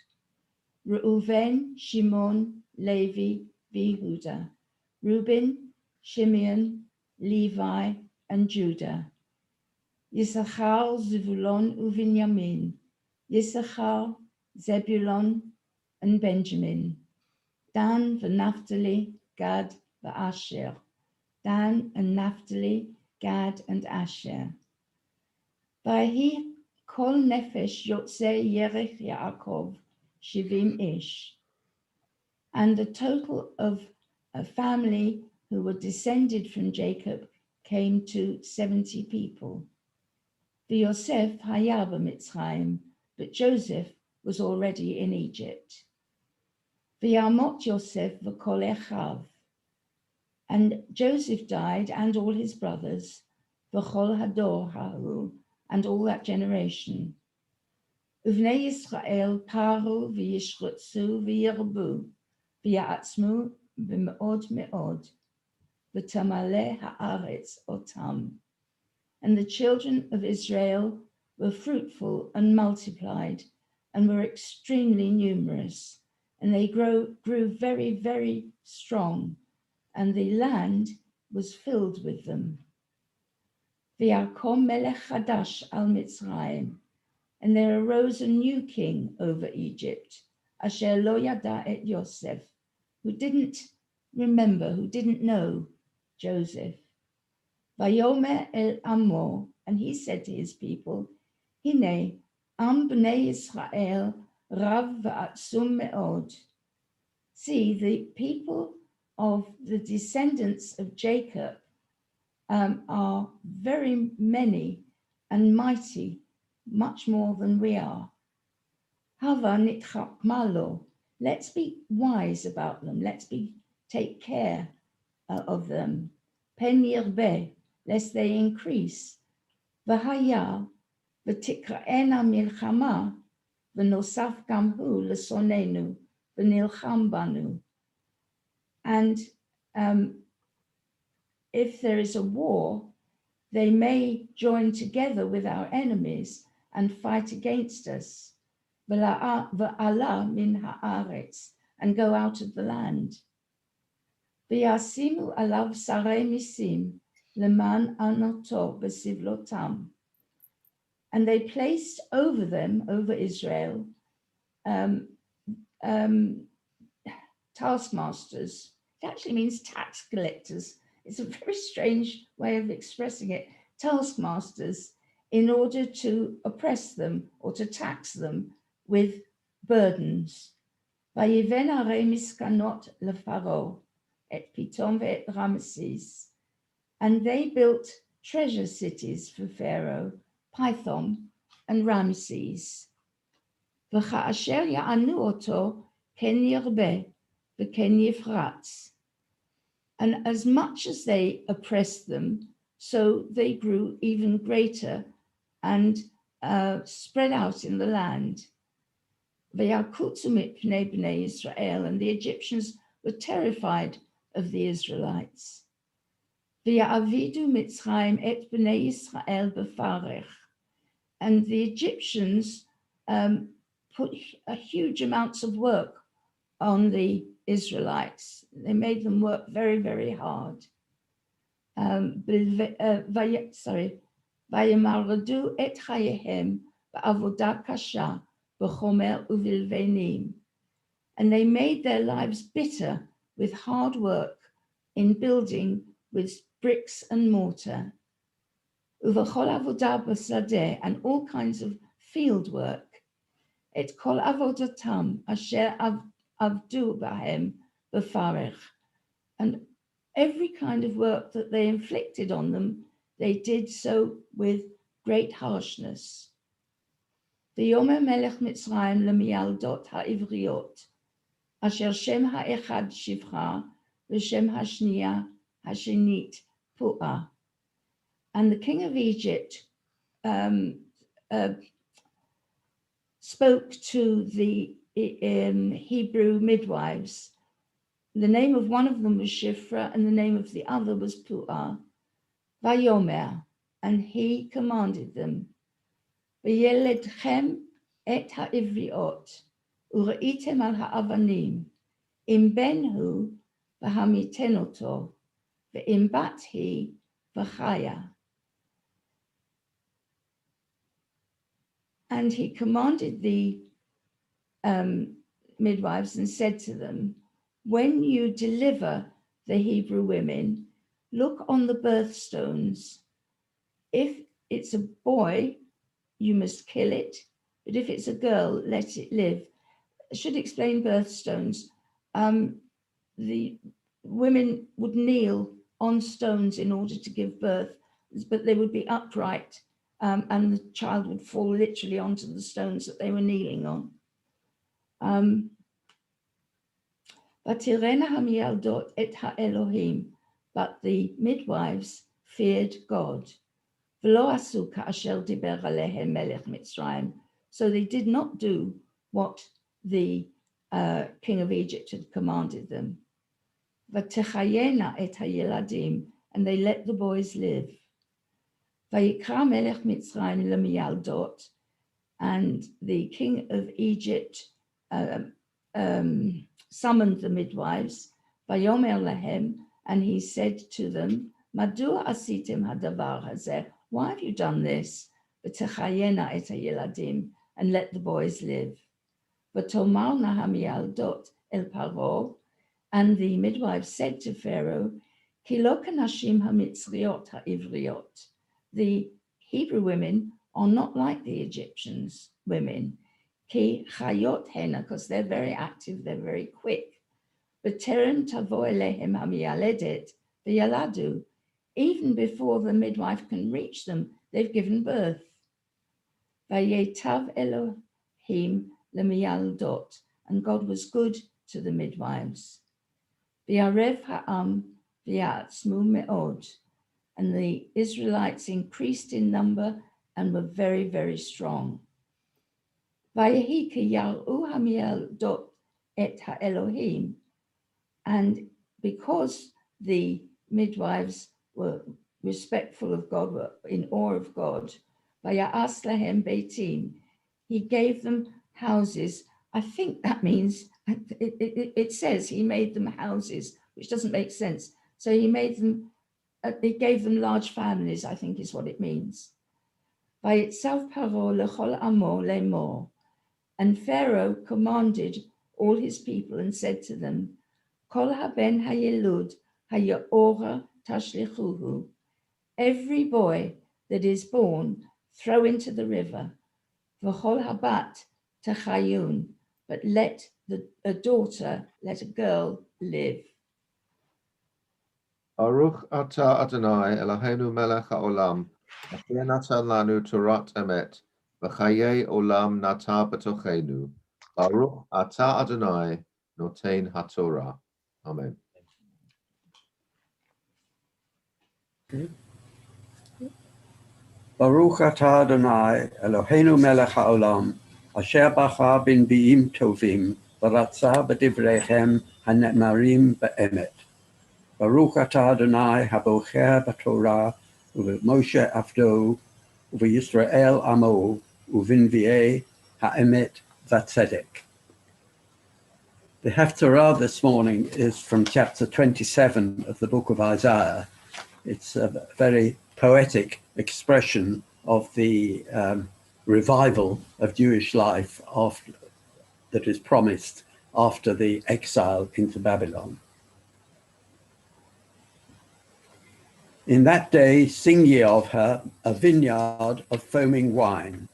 Reuven, Shimon, Levi, Yehuda. Reuben, Shimeon, Levi, and Judah. Yisachar, Zevulon, Uvinyamin. Yisachar, Zebulon, and Benjamin. Dan, Naphtali, Gad, Asher. Dan and Naphtali, Gad, and Asher. Vahi kol nefesh yotzei yerech Yaakov, shivim ish. And the total of a family who were descended from Jacob came to 70 people. Yosef hayab Mitzrayim, but Joseph was already in Egypt. V'yamot Yosef v'kol echav. And Joseph died, and all his brothers, v'chol hador hahu, and all that generation. Uvnei Yisrael paru v'yishrutzu v'yirbu, v'ya'atzmu v'me'od me'od, v'tamale ha'aretz otam. And the children of Israel were fruitful and multiplied, and were extremely numerous, and they grew very, very strong, and the land was filled with them. V'yakom melech chadash al Mitzrayim, and there arose a new king over Egypt, asher lo yada et Yosef, who didn't remember, who didn't know Joseph. Vayomer el Amo, and he said to his people, Hine, am bnei Yisrael rav va'atzum me'od. See, the people of the descendants of Jacob are very many and mighty, much more than we are. Hava nitchak malo. Let's be wise about them. Let's take care of them. Pen yirbe, lest they increase. V'haya v'tikra'ena milchama v'nosaf gamhu l'sonenu v'nilcham banu. And if there is a war, they may join together with our enemies and fight against us. V'ala min haaretz, and go out of the land. V'yasimu alav sarei misim leman anoto b'sivlotam. And they placed over them, over Israel, taskmasters. It actually means tax collectors. It's a very strange way of expressing it. Taskmasters, in order to oppress them or to tax them with burdens. Vayiven harei miskanot lefaro et Pitom ve'et Ramesses. And they built treasure cities for Pharaoh, Pithom and Ramesses. V'cha'asher ya'anu oto ken yirbe v'ken yifratz. And as much as they oppressed them, so they grew even greater and spread out in the land. V'yakutzu mipnei bnei Israel, and the Egyptians were terrified of the Israelites. V'ya'avidu Mitzrayim et bnei Israel b'farech. And the Egyptians put a huge amounts of work on the Israelites. They made them work very, very hard. Vayamaradu et chayehem ba'avodah kasha b'chomer uvilvenim. And they made their lives bitter with hard work in building with bricks and mortar. Uvachol avodah b'sadeh, and all kinds of field work. Et kol avodatam asher avdu bahem b'farech. And every kind of work that they inflicted on them, they did so with great harshness. V'yomer melech Mitzrayim lemiyaldot ha'ivriot, asher shem ha'echad shivcha, v'shem ha'shniya ha'shenit pu'ah. And the king of Egypt spoke to the Hebrew midwives. The name of one of them was Shifra, and the name of the other was Pu'ah. Vayomer, and he commanded them, V'yeledchem et ha'ivriot, u'ra'item al ha'avanim, im ben hu v'hamiten oto, v'im bat hi v'chaya. And he commanded the midwives and said to them, when you deliver the Hebrew women, look on the birthstones. If it's a boy, you must kill it, but if it's a girl, let it live. I should explain birthstones. The women would kneel on stones in order to give birth, but they would be upright, and the child would fall literally onto the stones that they were kneeling on. But the midwives feared God. So they did not do what the king of Egypt had commanded them. And they let the boys live. And the king of Egypt summoned the midwives, Vayomer lahem, and he said to them, Madua asitim hadavar hazeh, why have you done this? V'techayena et hayeladim, and let the boys live. V'tomarna hamiyaldot el paro, and the midwives said to Pharaoh, Ki lo kanashim hamitzriot ha'ivriot, the Hebrew women are not like the Egyptians women. Ki chayot hena, because they're very active, they're very quick. But terem tavo elehem hamiyaledet v'yaladu, even before the midwife can reach them, they've given birth. Vayetav Elohim lemiyaldot, and God was good to the midwives. V'yarev ha'am v'yatzmu me'od, and the Israelites increased in number and were very, very strong. Vayehi ki yar'u hamiyaldot et ha'Elohim, and because the midwives were respectful of God, were in awe of God, vaya'as lahem beitim, he gave them houses. I think that means, it says he made them houses, which doesn't make sense. So he gave them large families, I think is what it means. Vayitzav paro lechol amo lemor, and Pharaoh commanded all his people and said to them, Kol haben hayelud haya'ora tashlichuhu, every boy that is born, throw into the river. V'chol habat tachayun, but let a girl live. Baruch atah Adonai Eloheinu melech haolam, asher natan lanu Torat emet, v'chayei olam nata b'tochenu. Baruch atah Adonai noten haTorah. Amen. Baruch atah Adonai Eloheinu melech haolam, asher bacha b'nbiim tovim, v'ratza b'divreihem hanemarim be'emet. Baruch atah Adonai habocher b'Torah, u'v'Moshe avdo, u'v'Yisrael amo, u'v'nviei ha'emet v'tzedek. The Haftarah this morning is from chapter 27 of the book of Isaiah. It's a very poetic expression of the revival of Jewish life that is promised after the exile into Babylon. In that day, sing ye of her a vineyard of foaming wine.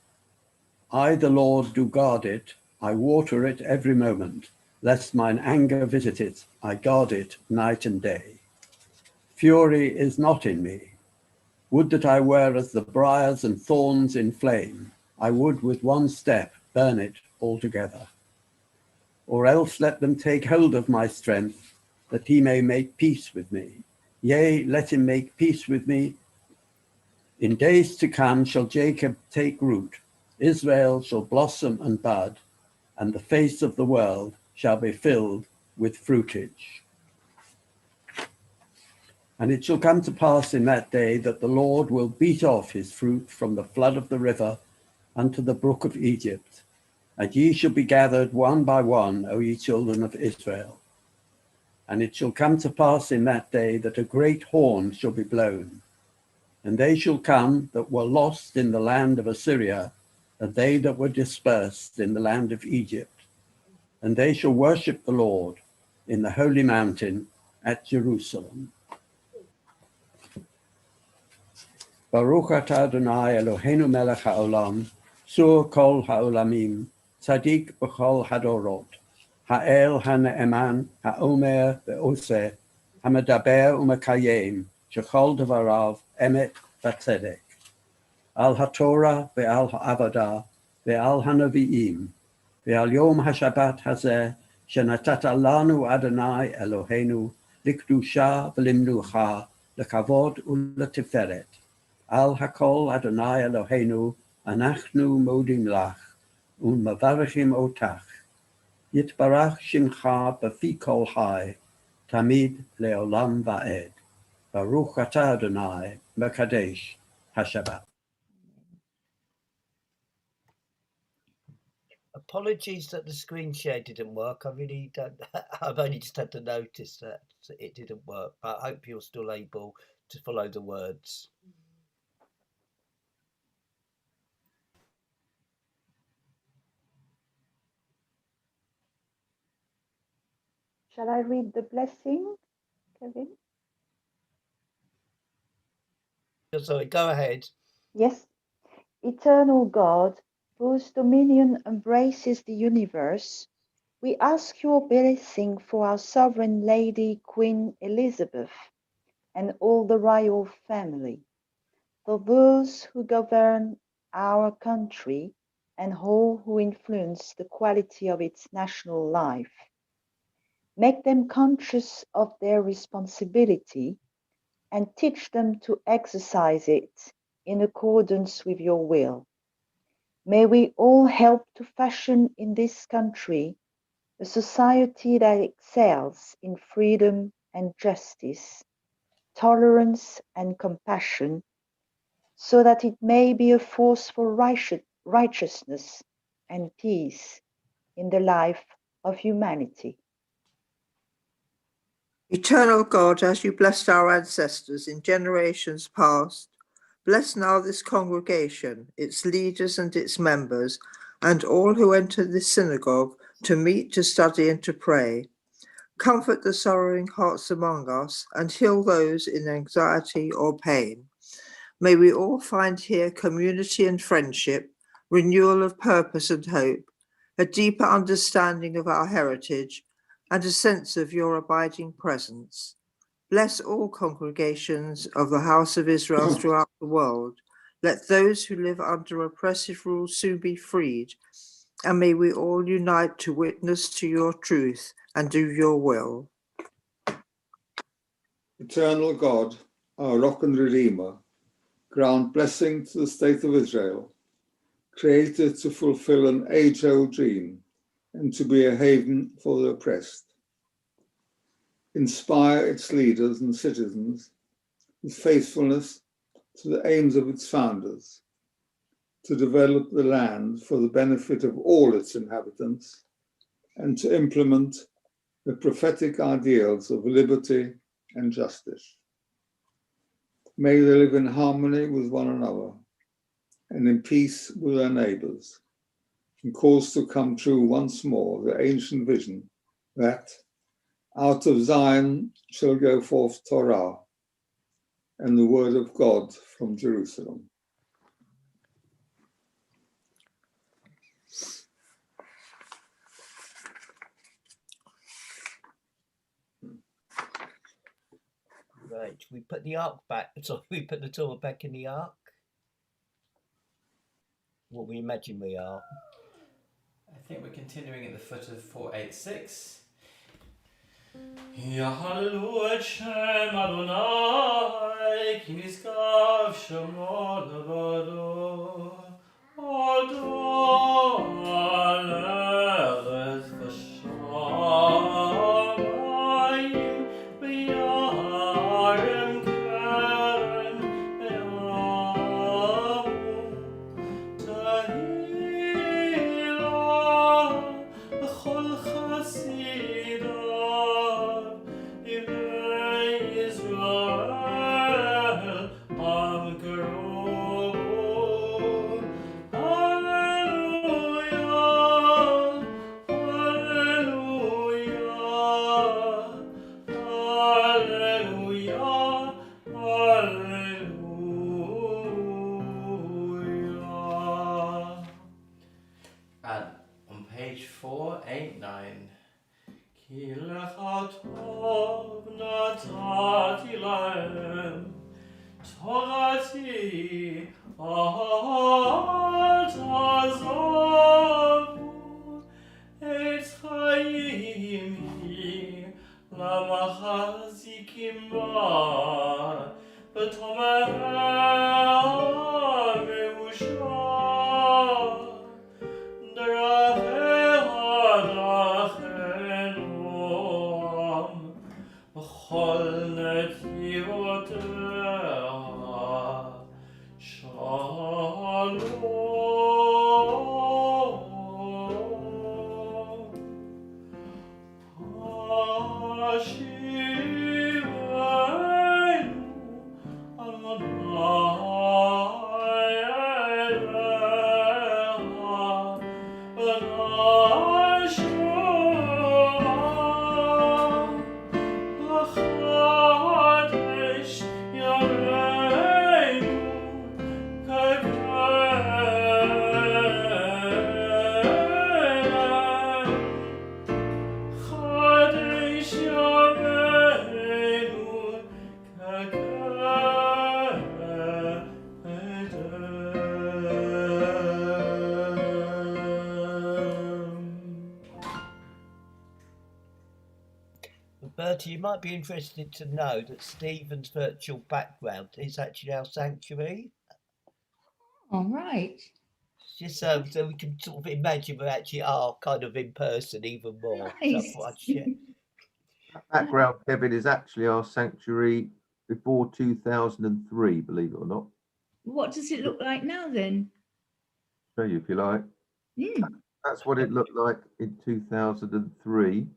I, the Lord, do guard it. I water it every moment, lest mine anger visit it. I guard it night and day. Fury is not in me. Would that I were as the briars and thorns in flame. I would with one step burn it altogether. Or else let them take hold of my strength, that he may make peace with me. Yea, let him make peace with me. In days to come shall Jacob take root, Israel shall blossom and bud. and the face of the world shall be filled with fruitage. And it shall come to pass in that day that the Lord will beat off his fruit from the flood of the river unto the brook of Egypt, and ye shall be gathered one by one, O ye children of Israel. And it shall come to pass in that day that a great horn shall be blown, and they shall come that were lost in the land of Assyria, and they that were dispersed in the land of Egypt, and they shall worship the Lord in the holy mountain at Jerusalem. Baruch atah Adonai Eloheinu melech haolam, sur kol haolamim, tzadik b'chol hadorot, ha'el ha'ne'eman, ha'omer ve'oseh, ha'medaber u'mekayem, shechol devarav emet v'tzedek. Al ha'torah ve'al ha'avodah ve'al ha'nevi'im, ve'al yom ha'shabbat hazeh, shenatata lanu Adonai Eloheinu, likdusha v'limnucha, lekavod u'letiferet. Al hakol Adonai Eloheinu, anachnu modim lach, u'mavarechim otach. Yitbarach shimcha b'fi kol hai, tamid leolam va'ed. Baruch atah Adonai, mekadesh haShabbat. Apologies that the screen share didn't work. I really don't. I've only just had to notice that it didn't work. But I hope you're still able to follow the words. Shall I read the blessing, Kevin? Sorry, go ahead. Yes. Eternal God, whose dominion embraces the universe, we ask your blessing for our sovereign lady, Queen Elizabeth, and all the royal family, for those who govern our country and all who influence the quality of its national life. Make them conscious of their responsibility and teach them to exercise it in accordance with your will. May we all help to fashion in this country a society that excels in freedom and justice, tolerance and compassion, so that it may be a force for righteousness and peace in the life of humanity. Eternal God, as you blessed our ancestors in generations past, bless now this congregation, its leaders and its members, and all who enter this synagogue to meet, to study, and to pray. Comfort the sorrowing hearts among us and heal those in anxiety or pain. May we all find here community and friendship, renewal of purpose and hope, a deeper understanding of our heritage, and a sense of your abiding presence. Bless all congregations of the House of Israel throughout the world. Let those who live under oppressive rule soon be freed, and may we all unite to witness to your truth and do your will. Eternal God, our rock and redeemer, grant blessing to the state of Israel, created to fulfill an age-old dream and to be a haven for the oppressed. Inspire its leaders and citizens with faithfulness to the aims of its founders, to develop the land for the benefit of all its inhabitants, and to implement the prophetic ideals of liberty and justice. May they live in harmony with one another and in peace with their neighbors, and cause to come true once more the ancient vision that out of Zion shall go forth Torah and the word of God from Jerusalem. Right, we put the ark back. So we put the Torah back in the ark. What we imagine we are. I think we're continuing at the foot of 486. Yahalelu et Shem Adonai, ki niskav shemo levado, Adonai כי לך טוב נתתי להם, תורתי אל תעזבו, עץ חיים היא למחזיקים בה, בתומיה מאושר, דרכיה דרכי בכל נתיבותיה שלום. השיבנו אדוני אליך ונשוב החדש ימינו כקדם, חדש ימינו Bertie, you might be interested to know that Stephen's virtual background is actually our sanctuary. All right. Just so we can sort of imagine we actually are kind of in person even more. Nice. So I'd share. That background, Kevin, is actually our sanctuary before 2003, believe it or not. What does it look like now then? Show you if you like. That's what it looked like in 2003.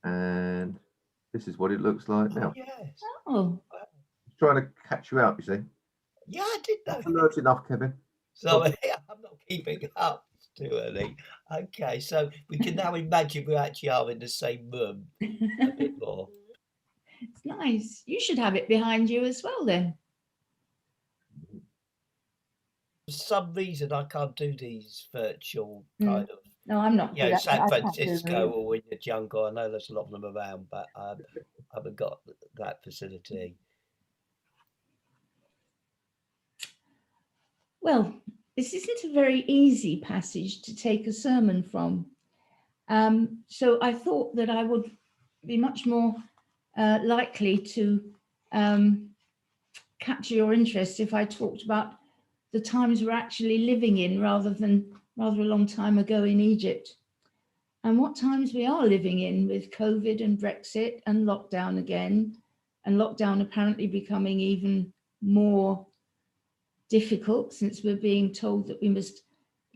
And this is what it looks like now. Yes. Oh. Trying to catch you out, you see. Yeah, I did know. Alert enough, Kevin. Sorry, I'm not keeping up. It's too early. Okay, so we can now imagine we actually are in the same room a bit more. It's nice. You should have it behind you as well then. For some reason, I can't do these virtual kind of. No, I'm not. You know, San I can't do Francisco them. or in the jungle. I know there's a lot of them around, but I haven't got that facility. Well, this isn't a very easy passage to take a sermon from. So I thought that I would be much more likely to capture your interest if I talked about the times we're actually living in rather a long time ago in Egypt. And what times we are living in with COVID and Brexit and lockdown again, and lockdown apparently becoming even more difficult since we're being told that we must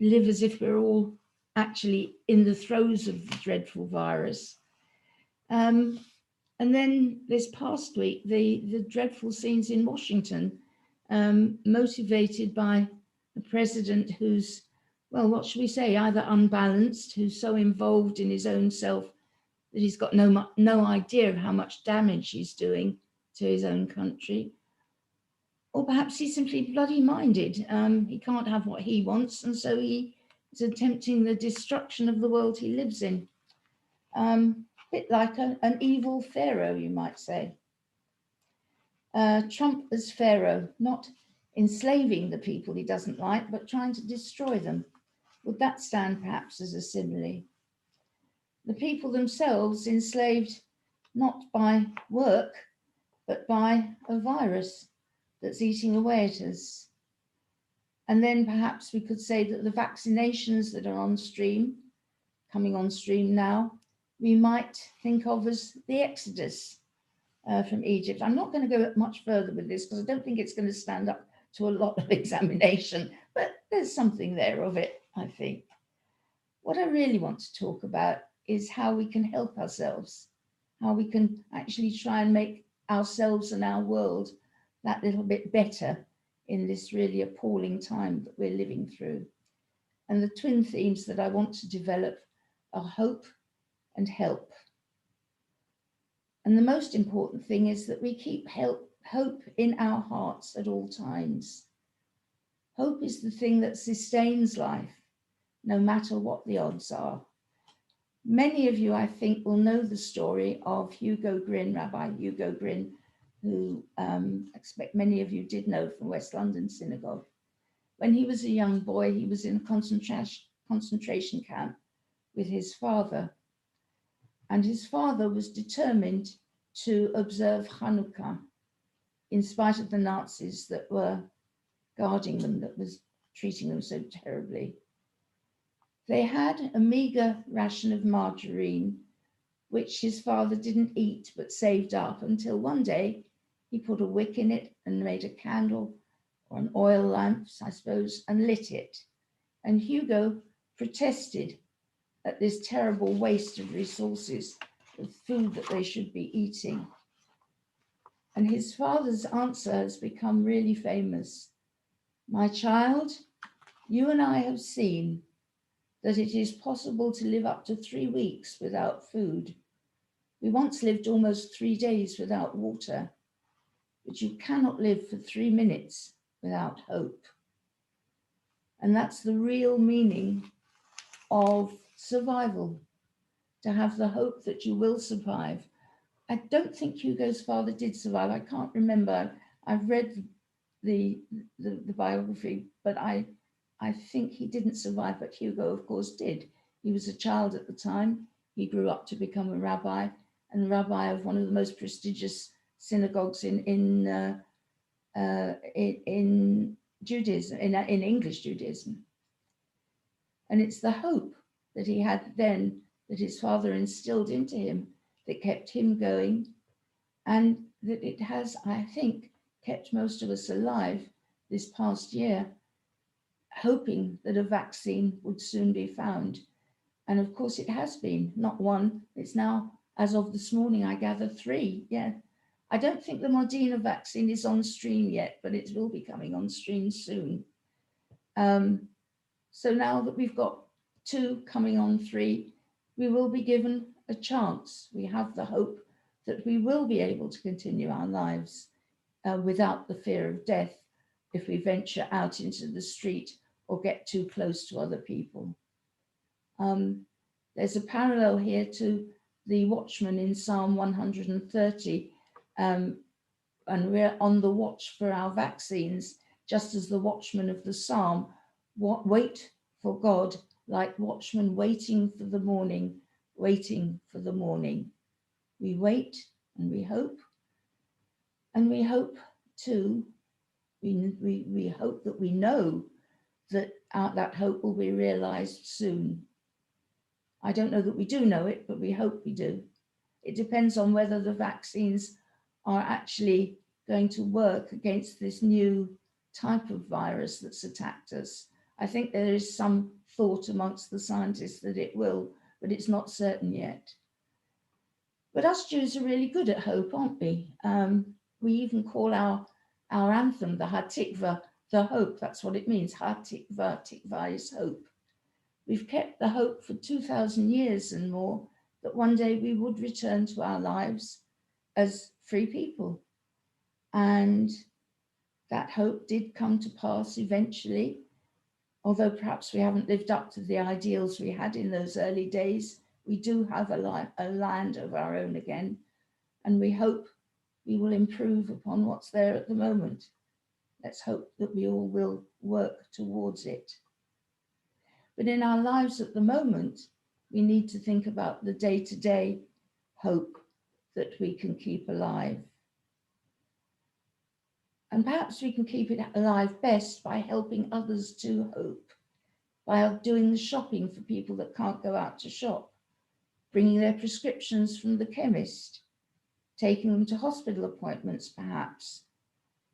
live as if we're all actually in the throes of the dreadful virus. And then this past week, the dreadful scenes in Washington, motivated by a president who's, well, what should we say, either unbalanced, who's so involved in his own self that he's got no idea of how much damage he's doing to his own country, or perhaps he's simply bloody minded. He can't have what he wants, and so he is attempting the destruction of the world he lives in. A bit like an evil pharaoh, you might say. Trump as pharaoh, not enslaving the people he doesn't like, but trying to destroy them. Would that stand perhaps as a simile? The people themselves enslaved not by work, but by a virus that's eating away at us. And then perhaps we could say that the vaccinations that are coming on stream now, we might think of as the exodus from Egypt. I'm not going to go much further with this because I don't think it's going to stand up to a lot of examination, but there's something there of it, I think. What I really want to talk about is how we can help ourselves, how we can actually try and make ourselves and our world that little bit better in this really appalling time that we're living through. And the twin themes that I want to develop are hope and help. And the most important thing is that we keep hope in our hearts at all times. Hope is the thing that sustains life, no matter what the odds are. Many of you, I think, will know the story of Hugo Gryn, Rabbi Hugo Gryn, who I expect many of you did know from West London Synagogue. When he was a young boy, he was in a concentration camp with his father. And his father was determined to observe Hanukkah in spite of the Nazis that were guarding them, that was treating them so terribly. They had a meager ration of margarine, which his father didn't eat but saved up until one day he put a wick in it and made a candle or an oil lamp, I suppose, and lit it. And Hugo protested at this terrible waste of resources, of food that they should be eating. And his father's answer has become really famous. My child, you and I have seen that it is possible to live up to 3 weeks without food. We once lived almost 3 days without water, but you cannot live for 3 minutes without hope. And that's the real meaning of survival, to have the hope that you will survive. I don't think Hugo's father did survive. I can't remember. I've read the biography, but I think he didn't survive, but Hugo, of course, did. He was a child at the time. He grew up to become a rabbi, and rabbi of one of the most prestigious synagogues in Judaism, in English Judaism. And it's the hope that he had then, that his father instilled into him, that kept him going, and that it has, I think, kept most of us alive this past year, hoping that a vaccine would soon be found. And of course it has been, not one, it's now, as of this morning, I gather 3, yeah. I don't think the Moderna vaccine is on stream yet, but it will be coming on stream soon. So now that we've got 2 coming on 3, we will be given a chance. We have the hope that we will be able to continue our lives without the fear of death if we venture out into the street or get too close to other people. There's a parallel here to the watchman in Psalm 130, and we're on the watch for our vaccines, just as the watchman of the Psalm wait for God, like watchmen waiting for the morning, waiting for the morning. We wait and we hope too. We hope that we know that that hope will be realized soon. I don't know that we do know it, but we hope we do. It depends on whether the vaccines are actually going to work against this new type of virus that's attacked us. I think there is some thought amongst the scientists that it will, but it's not certain yet. But us Jews are really good at hope, aren't we? We even call our anthem, the Hatikva, the hope. That's what it means. Hatikva, tikva is hope. We've kept the hope for 2,000 years and more that one day we would return to our lives as free people. And that hope did come to pass eventually, although perhaps we haven't lived up to the ideals we had in those early days. We do have a land of our own again, and we hope we will improve upon what's there at the moment. Let's hope that we all will work towards it. But in our lives at the moment, we need to think about the day-to-day hope that we can keep alive. And perhaps we can keep it alive best by helping others to hope, by doing the shopping for people that can't go out to shop, bringing their prescriptions from the chemist, taking them to hospital appointments perhaps,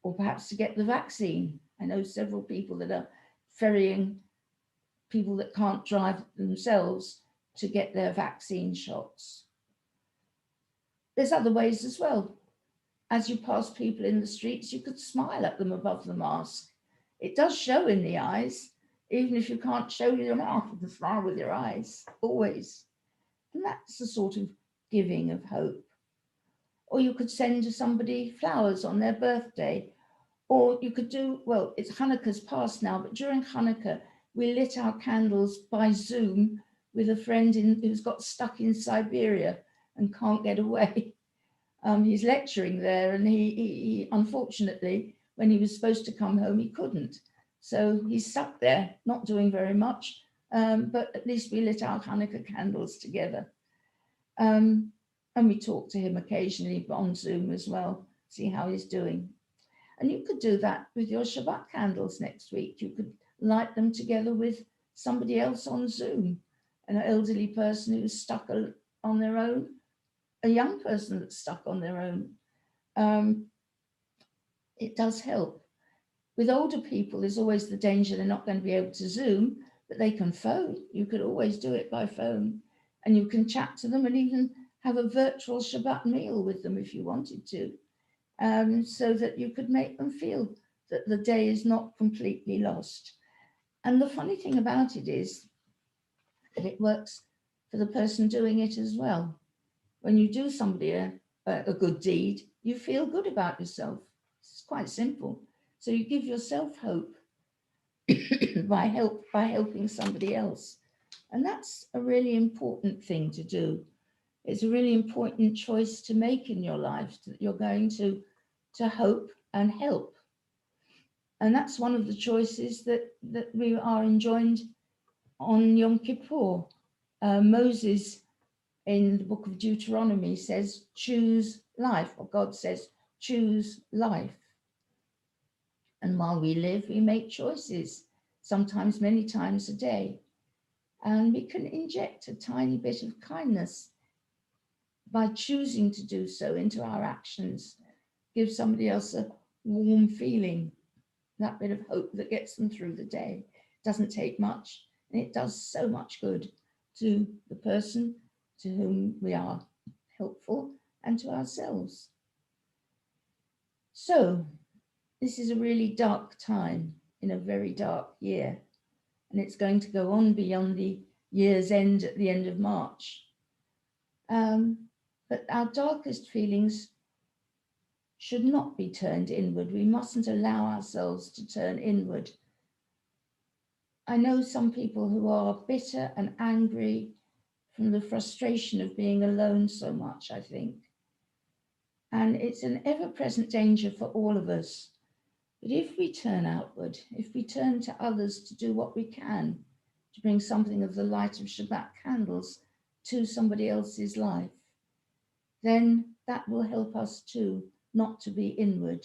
or perhaps to get the vaccine. I know several people that are ferrying people that can't drive themselves to get their vaccine shots. There's other ways as well. As you pass people in the streets, you could smile at them above the mask. It does show in the eyes, even if you can't show your mouth, you can smile with your eyes, always. And that's the sort of giving of hope. Or you could send to somebody flowers on their birthday. Or you could do, well, it's Hanukkah's past now, but during Hanukkah, we lit our candles by Zoom with a friend who's got stuck in Siberia and can't get away. He's lecturing there, and he unfortunately, when he was supposed to come home, he couldn't. So he's stuck there, not doing very much, but at least we lit our Hanukkah candles together. And we talk to him occasionally on Zoom as well, see how he's doing. And you could do that with your Shabbat candles next week. You could light them together with somebody else on Zoom, an elderly person who's stuck on their own, a young person that's stuck on their own. It does help. With older people, there's always the danger they're not going to be able to Zoom, but they can phone. You could always do it by phone, and you can chat to them and even have a virtual Shabbat meal with them if you wanted to, so that you could make them feel that the day is not completely lost. And the funny thing about it is that it works for the person doing it as well. When you do somebody a good deed, you feel good about yourself. It's quite simple. So you give yourself hope by helping somebody else. And that's a really important thing to do. It's a really important choice to make in your life, that you're going to hope and help. And that's one of the choices that we are enjoined on Yom Kippur. Moses in the book of Deuteronomy says, choose life, or God says, choose life. And while we live, we make choices, sometimes many times a day. And we can inject a tiny bit of kindness by choosing to do so into our actions, give somebody else a warm feeling, that bit of hope that gets them through the day. It doesn't take much, and it does so much good to the person to whom we are helpful and to ourselves. So this is a really dark time in a very dark year, and it's going to go on beyond the year's end at the end of March. But our darkest feelings should not be turned inward. We mustn't allow ourselves to turn inward. I know some people who are bitter and angry from the frustration of being alone so much, I think. And it's an ever-present danger for all of us. But if we turn outward, if we turn to others to do what we can to bring something of the light of Shabbat candles to somebody else's life, then that will help us too not to be inward.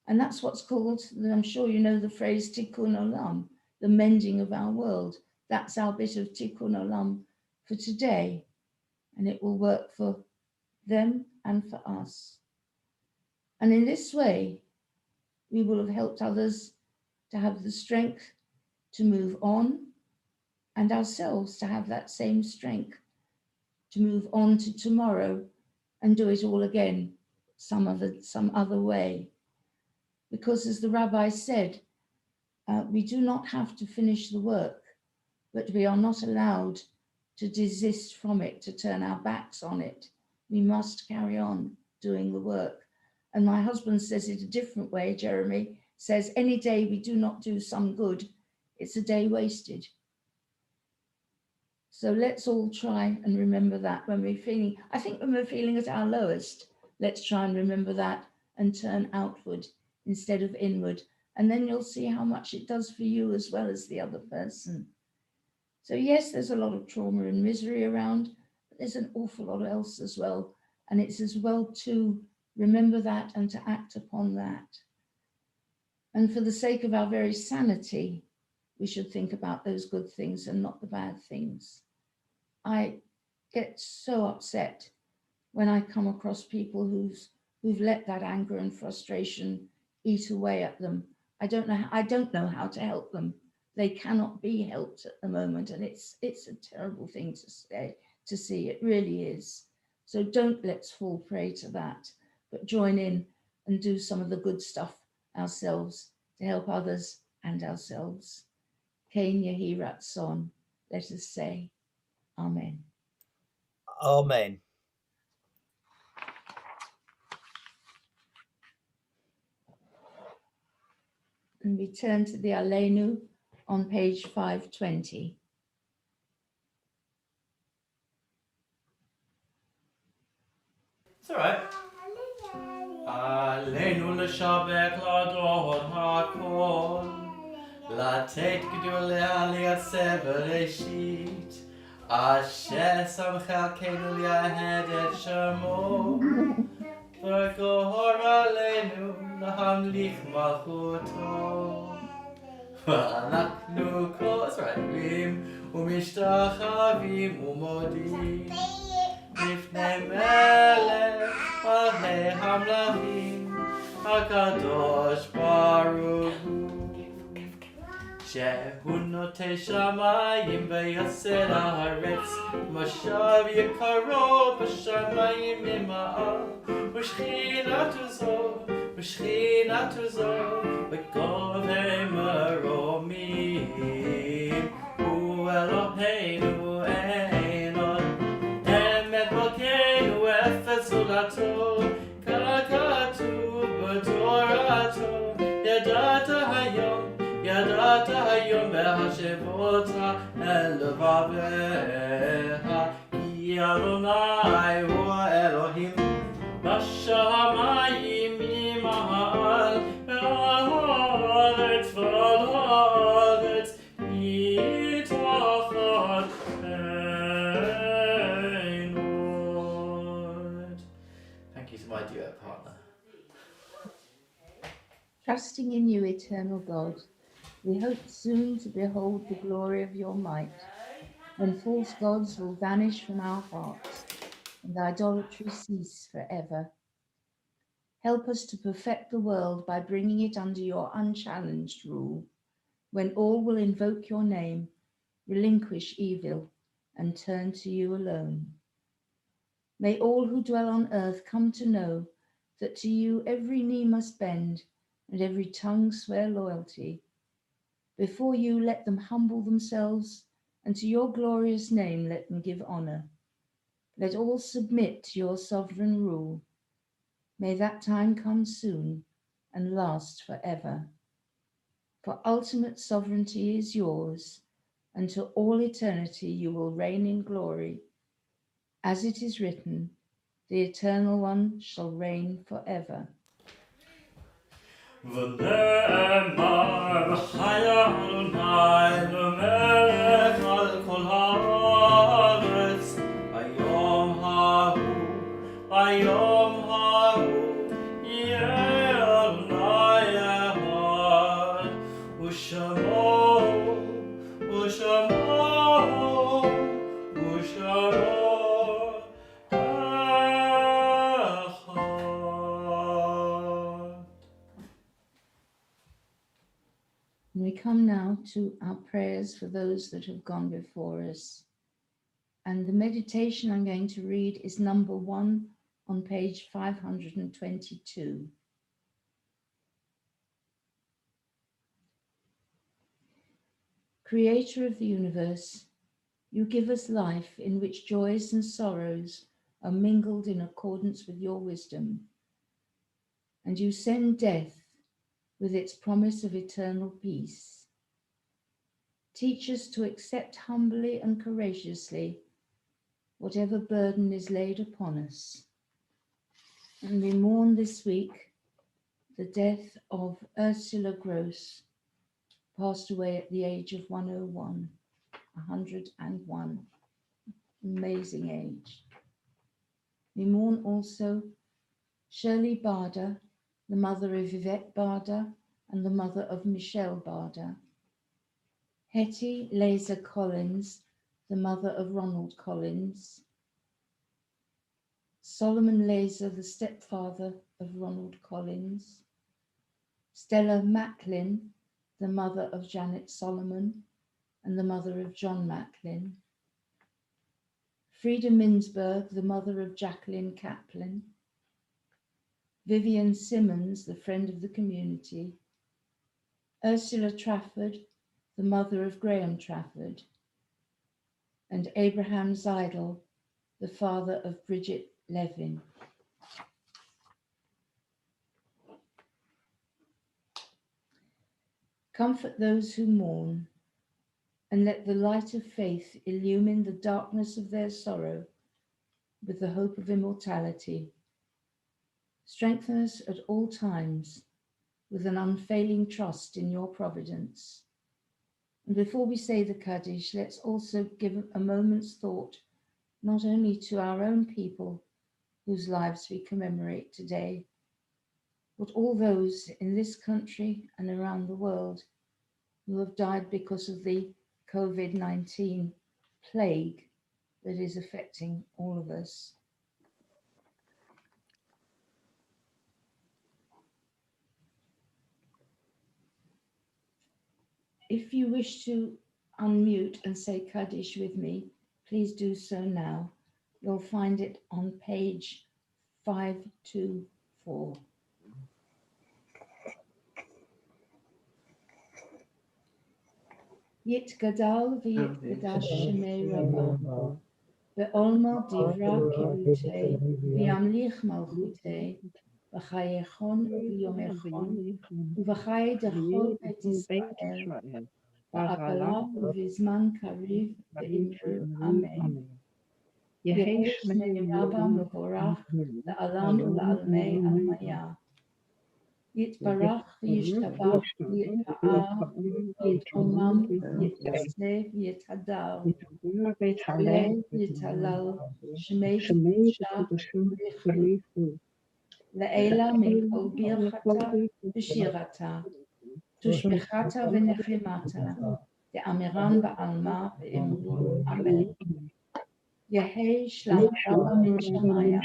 And that's what's called, I'm sure you know the phrase tikkun olam, the mending of our world. That's our bit of tikkun olam for today. And it will work for them and for us. And in this way, we will have helped others to have the strength to move on, and ourselves to have that same strength to move on to tomorrow and do it all again some other way. Because as the rabbi said, we do not have to finish the work, but we are not allowed to desist from it, to turn our backs on it. We must carry on doing the work. And my husband says it a different way. Jeremy says, any day we do not do some good, it's a day wasted. So let's all try and remember that when we're feeling, I think when we're feeling at our lowest, let's try and remember that and turn outward instead of inward. And then you'll see how much it does for you as well as the other person. So yes, there's a lot of trauma and misery around, but there's an awful lot else as well. And it's as well to remember that and to act upon that. And for the sake of our very sanity, we should think about those good things and not the bad things. I get so upset when I come across people who've let that anger and frustration eat away at them. I don't know how to help them. They cannot be helped at the moment, and it's a terrible thing to see. It really is. So let's fall prey to that, but join in and do some of the good stuff ourselves to help others and ourselves. Kain Yehi Ratzon, let us say, Amen. Amen. And we turn to the Aleinu on page 520. It's alright. Aleinu l'shabek l'ador hakol, לתת גדוליה לייצב בראשית, אשר שם חלקנו לייהד את שמו, וגור עלינו להמליך מלכותו. ואנחנו כוזרים ומשתחווים ומודים לפני מלך מלכי המלכים הקדוש ברוך הוא. שהוא נוטה שמיים ויסר הארץ, משב יקרו בשמיים ממעל, ושכינתו זו בגובה מרומים. הוא אלוהינו אין עוד, אמת מלכנו אפס זולתו, ככתוב בתורתו, ידעת היום בהשבות אל לבביך, כי אדוני הוא האלוהים בשמיים ממעל, והארץ והארץ היא תחת אין עוד. Thank you to my duet partner. Trusting in you, eternal God, we hope soon to behold the glory of your might, when false gods will vanish from our hearts and idolatry cease forever. Help us to perfect the world by bringing it under your unchallenged rule, when all will invoke your name, relinquish evil, and turn to you alone. May all who dwell on earth come to know that to you every knee must bend and every tongue swear loyalty. Before you let them humble themselves, and to your glorious name let them give honor. Let all submit to your sovereign rule. May that time come soon and last forever. For ultimate sovereignty is yours, and to all eternity you will reign in glory. As it is written, the Eternal One shall reign forever. ונאמר חיה אדוני למלך על כל הארץ, היום ההוא יהיה אדוני אחד, ושמו We come now to our prayers for those that have gone before us. And the meditation I'm going to read is number 1 on page 522. Creator of the universe, you give us life in which joys and sorrows are mingled in accordance with your wisdom. And you send death with its promise of eternal peace. Teach us to accept humbly and courageously whatever burden is laid upon us. And we mourn this week the death of Ursula Gross, passed away at the age of 101. Amazing age. We mourn also Shirley Barder, the mother of Yvette Barder and the mother of Michelle Barder. Hetty Laser Collins, the mother of Ronald Collins. Solomon Laser, the stepfather of Ronald Collins. Stella Macklin, the mother of Janet Solomon and the mother of John Macklin. Frida Minsberg, the mother of Jacqueline Kaplan. Vivian Simmons, the friend of the community. Ursula Trafford, the mother of Graham Trafford. And Abraham Zeidel, the father of Bridget Levin. Comfort those who mourn, and let the light of faith illumine the darkness of their sorrow with the hope of immortality Strengthen us at all times with an unfailing trust in your providence. And before we say the Kaddish, let's also give a moment's thought not only to our own people whose lives we commemorate today, but all those in this country and around the world who have died because of the COVID-19 plague that is affecting all of us. If you wish to unmute and say Kaddish with me, please do so now. You'll find it on page 524. Yitgadal v'yitgadash shemei Rabbah, ve'olma divra kibutei, v'yamlich malchutei, v'chayechon v'yomechon, uv'chay dechol et Yisrael, v'agala uv'zman kariv v'imru amen. Yehi shmei Rabbah mevorach la'alam ul'almei almaya. Yitbarach v'yishtabach v'yitpa'al v'yitromam v'yityasev v'yithadar v'yitalel v'yitalal shmei kedusha v'yichlu le'ela min kol birchata v'shirata tushbechata v'nechemata de'amiran ba'alma v'imru amen. Yehi shlach Rabbah min Shemaya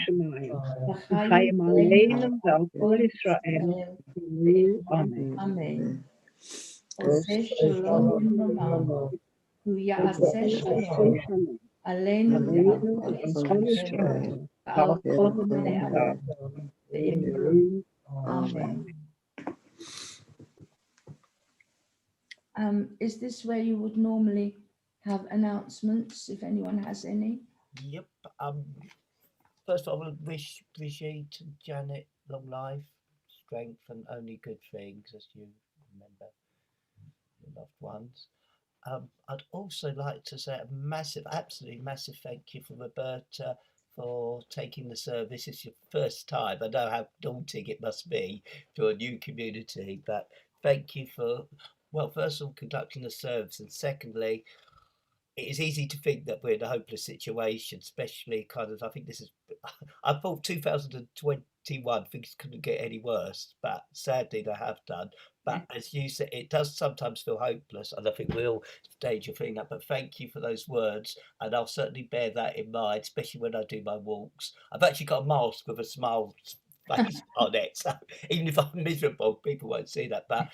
v'chayim aleinu v'al kol Yisrael Amen. Amen. Oseh shalom b'mromah, hu ya'aseh shalom, aleinu ve'al kol Yisrael, ve'al kol bnei Adam, ve'imru. Amen. Is this where you would normally have announcements, if anyone has any? Yep. First of all, I will wish Brigitte and Janet long life, strength, and only good things as you remember your loved ones. I'd also like to say a massive, absolutely massive thank you for Roberta for taking the service. It's your first time. I know how daunting it must be to a new community, but thank you for, well, first of all, conducting the service, and secondly, it is easy to think that we're in a hopeless situation, especially kind of, I think this is, I thought 2021, things couldn't get any worse, but sadly they have done. But as you said, it does sometimes feel hopeless, and I think we're all stage of feeling that. But thank you for those words, and I'll certainly bear that in mind, especially when I do my walks. I've actually got a mask with a smile face on it, so even if I'm miserable, people won't see that. But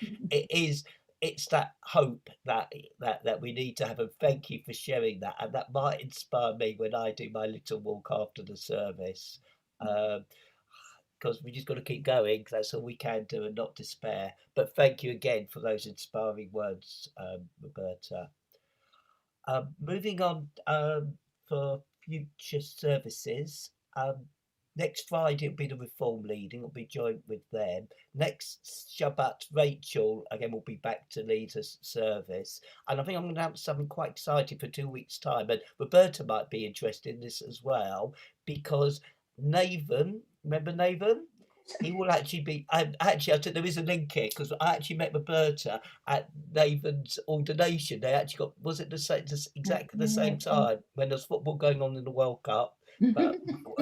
it's that hope that we need to have, and thank you for sharing that, and that might inspire me when I do my little walk after the service, because we just got to keep going. That's all we can do, and not despair. But thank you again for those inspiring words, Roberta. Moving on for future services. Next Friday it'll be the Reform leading. It'll be joined with them. Next Shabbat, Rachel again will be back to lead a service. And I think I'm going to have something quite exciting for 2 weeks' time. And Roberta might be interested in this as well, because Nathan, remember Nathan? He will actually be. Actually, I think there is a link here, because I actually met Roberta at Nathan's ordination. They actually got, was it the same, exactly the same time when there's football going on in the World Cup? But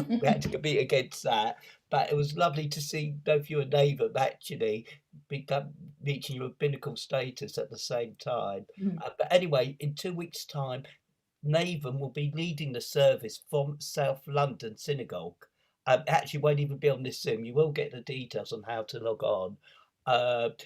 we had to compete against that. But it was lovely to see both you and Nathan actually reaching your rabbinical status at the same time. But anyway, in 2 weeks' time, Nathan will be leading the service from South London Synagogue. Actually won't even be on this Zoom. You will get the details on how to log on.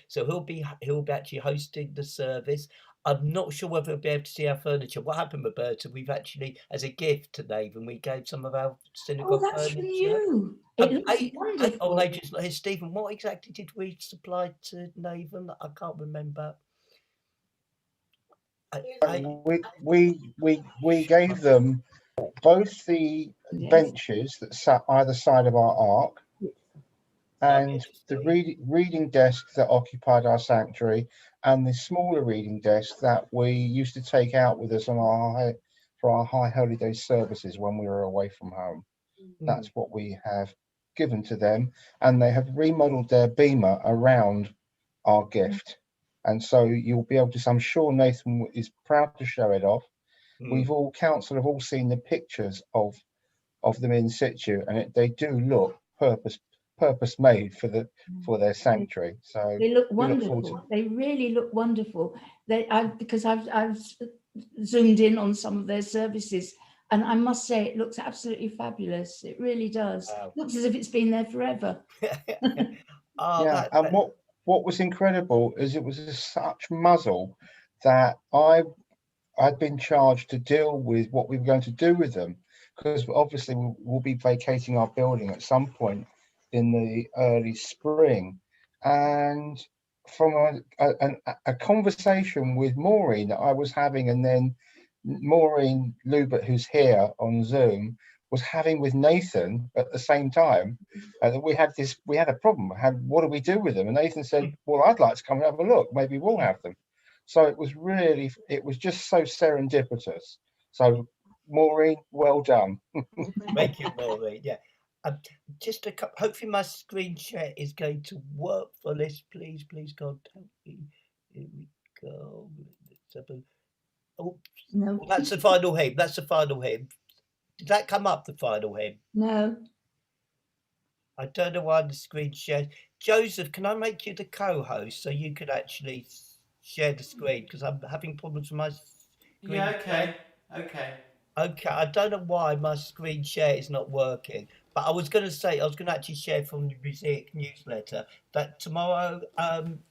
So he'll be actually hosting the service. I'm not sure whether we'll be able to see our furniture. What happened, Roberta? We've actually, as a gift to Nathan, we gave some of our synagogue that's furniture. for you. It looks wonderful. Hey, Stephen, what exactly did we supply to Nathan? I can't remember. We gave them both the benches that sat either side of our ark, and the reading desk that occupied our sanctuary, and the smaller reading desk that we used to take out with us on for our High Holy Day services when we were away from home. That's what we have given to them, and they have remodeled their beamer around our gift. And so you'll be able to, I'm sure Nathan is proud to show it off. We've all, council have all seen the pictures of them in situ, and they do look purpose made for their sanctuary. So they look we look forward to wonderful. They really look wonderful. Because I've zoomed in on some of their services, and I must say it looks absolutely fabulous. It really does. Wow. Looks as if it's been there forever. Oh, yeah, and what was incredible is it was such muzzle that I'd been charged to deal with what we were going to do with them, because obviously we'll be vacating our building at some point in the early spring. And from a conversation with Maureen that I was having, and then Maureen Lubert, who's here on Zoom, was having with Nathan at the same time, that we had a problem. What do we do with them? And Nathan said, well, I'd like to come and have a look. Maybe we'll have them. So it was just so serendipitous. So Maureen, well done. Thank you, Maureen. Yeah. Just hopefully my screen share is going to work for this. Please, God, help me. Here we go. Oh, no. Well, that's the final hymn. That's the final hymn. Did that come up, the final hymn? No. I don't know why the screen shares. Joseph, can I make you the co-host so you can actually share the screen? Because I'm having problems with my screen. Yeah, okay. Okay, I don't know why my screen share is not working, but I was going to actually share from the Mosaic newsletter that tomorrow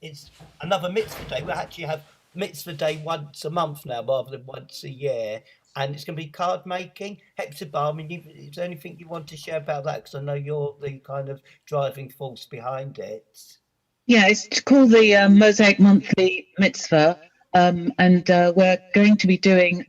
is another mitzvah day. We'll actually have mitzvah day once a month now rather than once a year, and it's going to be card making. Hepzibah, I mean, is there anything you want to share about that? Because I know you're the kind of driving force behind it. Yeah, it's called the Mosaic Monthly Mitzvah. And we're going to be doing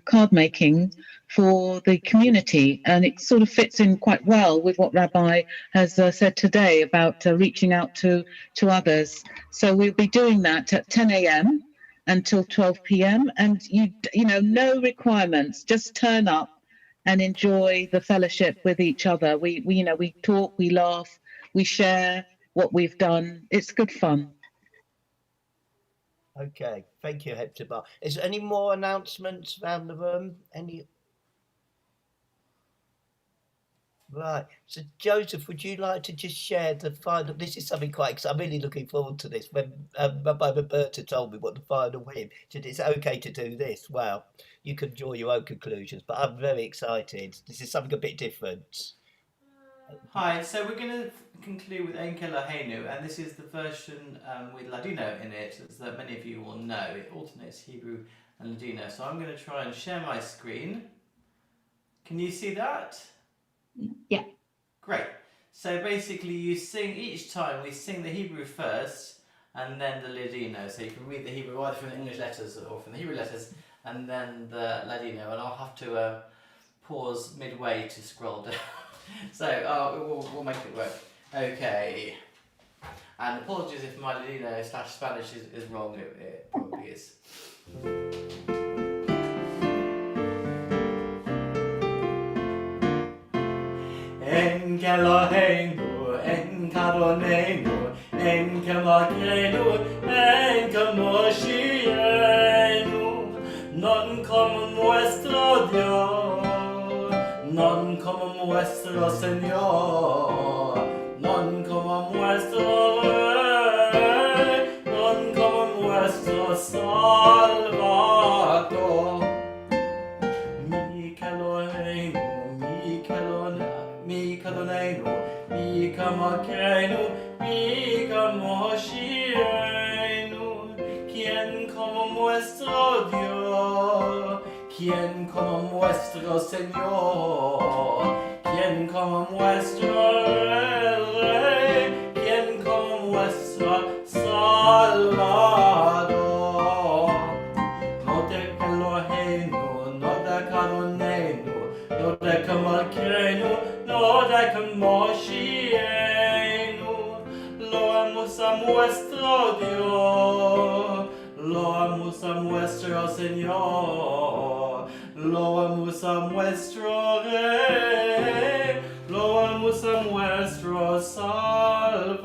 card making for the community, and it sort of fits in quite well with what Rabbi has said today about reaching out to others. So we'll be doing that at 10 a.m. until 12 p.m. and you know, no requirements, just turn up and enjoy the fellowship with each other. We talk, we laugh, we share what we've done. It's good fun. Okay, thank you, Hepzibah. Is there any more announcements around the room? Right. So, Joseph, would you like to just share the final? This is something quite exciting. I'm really looking forward to this. When Rabbi Roberta told me what the final hymn, she said it's okay to do this. Well, you can draw your own conclusions, but I'm very excited. This is something a bit different. Hi, so we're going to conclude with Ein Eloheinu, and this is the version with Ladino in it, as that many of you will know. It alternates Hebrew and Ladino. So I'm going to try and share my screen. Can you see that? Yeah. Great. So basically you sing, each time we sing the Hebrew first, and then the Ladino. So you can read the Hebrew either from the English letters or from the Hebrew letters, and then the Ladino. And I'll have to pause midway to scroll down. So we'll make it work. Okay. And apologies if my Ladino/Spanish is wrong. It probably is. En Eloheinu, en Kadoneinu, en Kamakeinu, en Kamoshienu, non como nuestro Dios, non como nuestro Señor, non como nuestro Rey, non como nuestro Salvador. Mi Kadoneinu, mi Kamakeinu, mi Kamoshienu, quien como nuestro Dios, quien como nuestro Señor, quien como nuestro Rey, quien como nuestro Salvador. No te Eloheinu, no te Kadoneinu, no te Kamalkeinu, no te Kamoshienu. Loamos a nuestro Dios, loamos a nuestro Señor, loamos a nuestro Rey, loamos Jesús nuestro Salvador.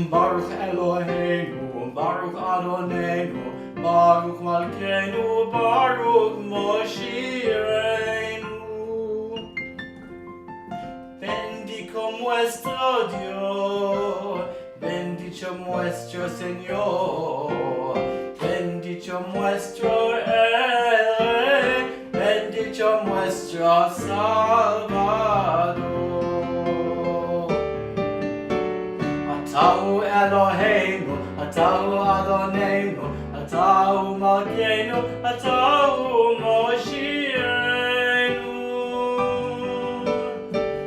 Baruch Eloheinu, Baruch Adonenu, Baruch Malkeinu, Baruch Moshireinu. Bendico nuestro Dios, bendicho nuestro Señor, bendicho nuestro Rey, bendicho nuestro Salvador. Atahu Eloheinu, Atahu Adonenu, Atahu Malkeinu, Atahu Moshireinu.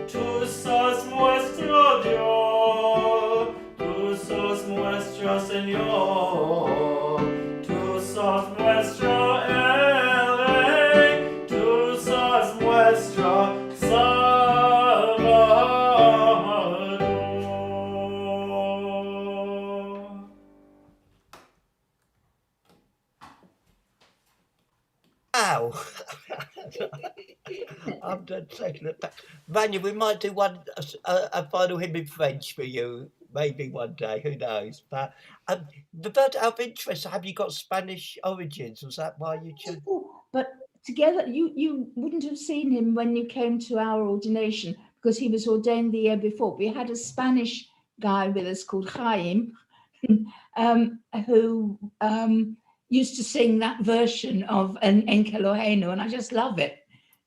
Tu sos nuestro Dios, tu sos nuestro Señor, tu sos nuestro Rey, tu sos nuestro Salvador. Ow! I'm done taking it back. Vanya, we might do a final hymn in French for you, maybe one day, who knows. But out of interest, have you got Spanish origins? Was that why you chose? But together, you wouldn't have seen him when you came to our ordination because he was ordained the year before. We had a Spanish guy with us called Chaim, who used to sing that version of En Elohenu, and I just love it.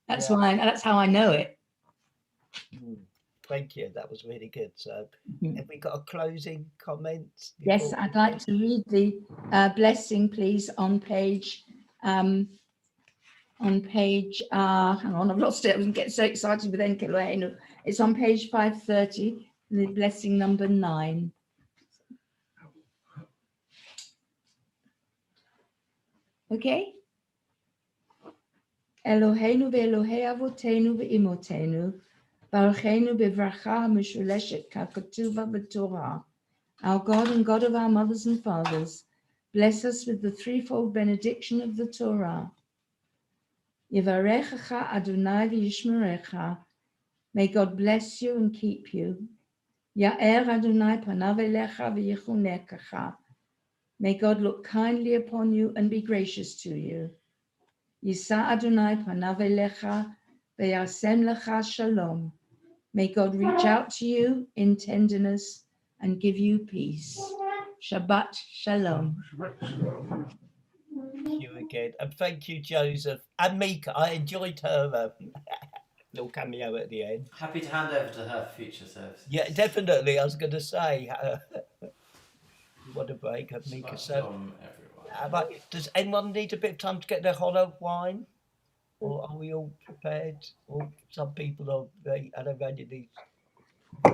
That's why. That's how I know it. Thank you. That was really good. So, have we got a closing comment? Yes, I'd like to read the blessing, please, on page. Hang on, I've lost it. I get so excited with En Elohenu. It's on page 530, the blessing number 9. Okay. Eloheinu ve'Elohei avotenu ve'imotenu, baruchenu bevracha mishuleshet kakatuva b'Torah. Our God and God of our mothers and fathers, bless us with the threefold benediction of the Torah. Yevarechecha Adonai v'yishmerecha. May God bless you and keep you. Ya'er Adonai panav elecha v'yichunekecha. May God look kindly upon you and be gracious to you. Yisa Adonai panav elecha v'yasem lecha shalom. May God reach out to you in tenderness and give you peace. Shabbat shalom. Thank you again, and thank you, Joseph and Mika. I enjoyed her little cameo at the end. Happy to hand over to her for future services. Yeah, definitely. I was going to say, what a break, Mika. So, everyone. Does anyone need a bit of time to get their hollow wine? Or are we all prepared? Or some people are, I don't know, you need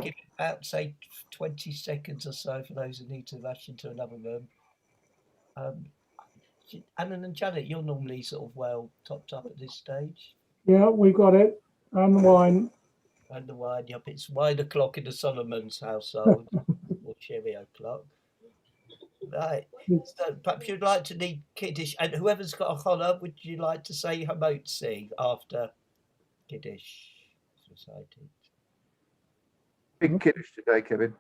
give it about, say, 20 seconds or so for those who need to rush into another room. Alan and Janet, you're normally sort of well topped up at this stage. Yeah, we got it. And the wine. And the wine, yep. It's wine o'clock in the Solomon's household, or cherry o'clock. Right. So perhaps you'd like to need Kiddush, and whoever's got a chollah, would you like to say Hamotzi after Kiddush recited? Big Kiddush today, Kevin.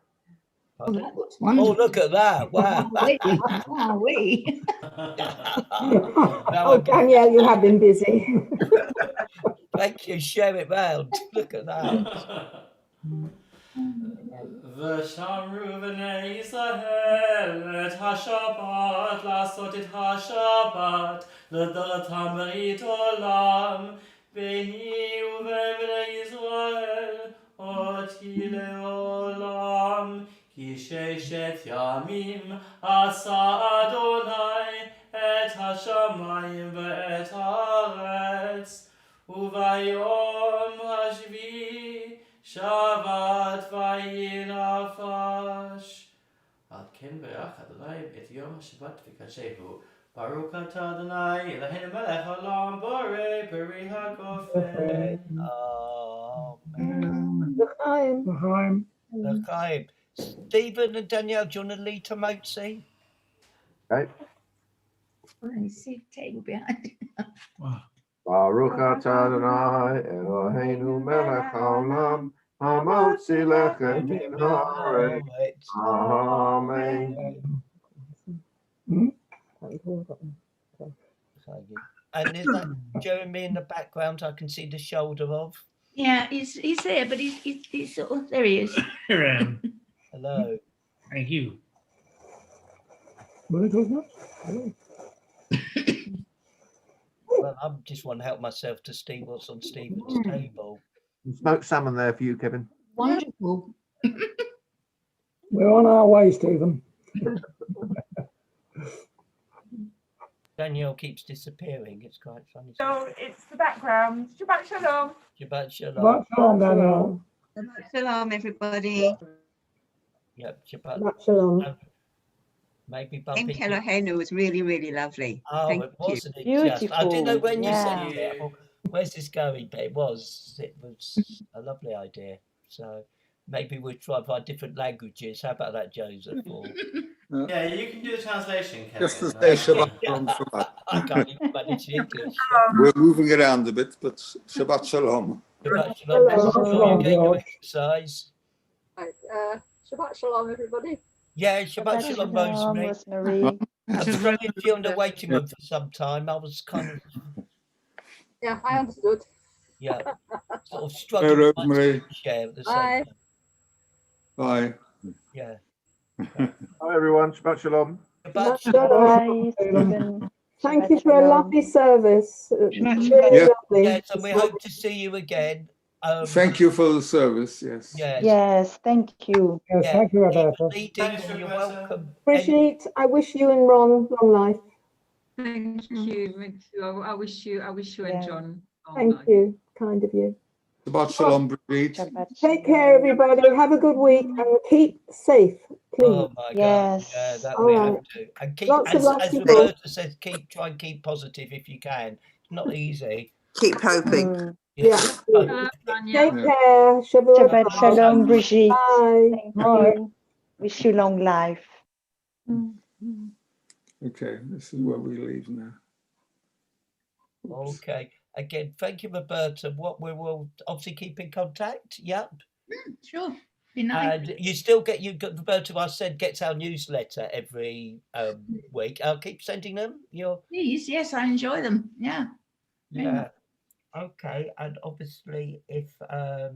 Pardon? Oh, look at that! Wow! We. Oh, Danielle, you have been busy. Thank you. Share it round. Look at that. ושמרו בני ישראל את השבת, לעשות את השבת לדלתם ברית עולם, ביני ובין בני ישראל אותי לעולם. כי 6 ימים עשה אדוני את השמיים ואת הארץ, וביום השביעי שבת וינפש. על כן ברך אדוני את יום השבת וקדשהו. ברוך אתה אדוני אלוהינו מלך העולם בורא פרי הגופן. L'chaim. L'chaim. Stephen and Danielle, do you want to lead to Motzi? Okay. I see a table behind. Baruch atah Adonai Eloheinu melech haolam hamotzi lechem min haaretz. Amen. And is that Jeremy in the background? I can see the shoulder of. Yeah, he's there, but he's sort of, there he is. Here I am. Hello. Thank you. Well, I just want to help myself to Steve. What's on Stephen's table? Smoked salmon there for you, Kevin. Wonderful. We're on our way, Stephen. Danielle keeps disappearing. It's quite funny. So it's the background. Shabbat shalom. Shabbat shalom. Shabbat shalom, Danielle. Shabbat shalom, everybody. Yep, Shabbat. Shabbat shalom. Maybe Thank bumping. Eloheinu was really, really lovely. Oh, Thank it you. wasn't it just? I didn't know when you said it. I thought, where's this going? But it was a lovely idea. So maybe we'll try by different languages. How about that, Joseph? Or... Yeah, you can do the translation, Kevin. Just to say Shabbat Shalom for that. I can't even manage English. We're moving around a bit, but Shabbat Shalom. Shabbat shalom. Sure you get your exercise. Right, Shabbat shalom, everybody. Yeah, Shabbat shalom, Rosemary. I'm sorry if you're on the waiting room for some time. I was kind of, Yeah, I understood. yeah, sort of struggling Hello, Rosemary. to share at the same Bye. time. Bye. Yeah. Hi everyone, Shabbat shalom. Shabbat shalom. Thank you for a lovely service. Really Yes. lovely. Yes, and we hope to see you again. Thank you for the service. Yes. Yes. Yes, thank you. Yes, Yeah. thank you, Roberta. You're welcome. Brigitte, I wish you and Ron long life. Thank you. Thank you. I wish you and John. Thank you. Kind of you. Shabbat shalom, Brigitte. Take care, everybody. Have a good week and keep safe, please. Oh my God! Yeah, that All we right. have to. And keep, Lots of as love to you. Roberta says, try and keep positive if you can. It's not easy. Keep hoping. Yeah. Take care. Shabbat shalom, Brigitte. Bye. Thank you. Wish you long life. Okay, this is where we leave now. Okay. Again, thank you, Roberta. What we will obviously keep in contact. Yep. Sure. Be nice. And you still get Roberta. I said gets our newsletter every week. I'll keep sending them. Please, yes, I enjoy them. Yeah. Yeah. Okay. And obviously, if there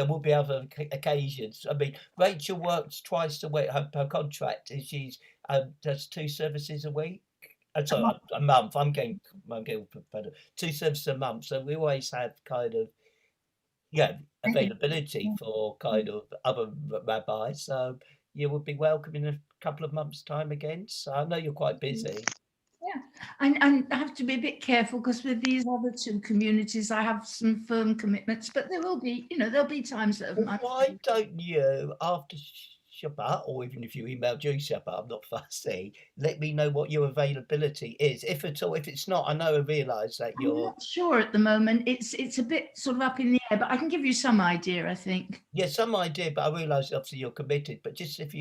will be other occasions. I mean, Rachel works twice a week. Her contract is she's does 2 services a week. Sorry, a month. I'm getting better. 2 services a month. So we always have kind of availability for kind of other rabbis. So you would be welcome in a couple of months' time again. So I know you're quite busy. Yeah, and I have to be a bit careful because with these other 2 communities, I have some firm commitments. But there will be, there'll be times that. Why don't you after Shabbat, or even if you email during Shabbat, I'm not fussy. Let me know what your availability is, if at all. If it's not, I know I realise that I'm not sure at the moment. It's a bit sort of up in the air, but I can give you some idea, I think. Yeah, some idea, but I realise obviously you're committed. But just if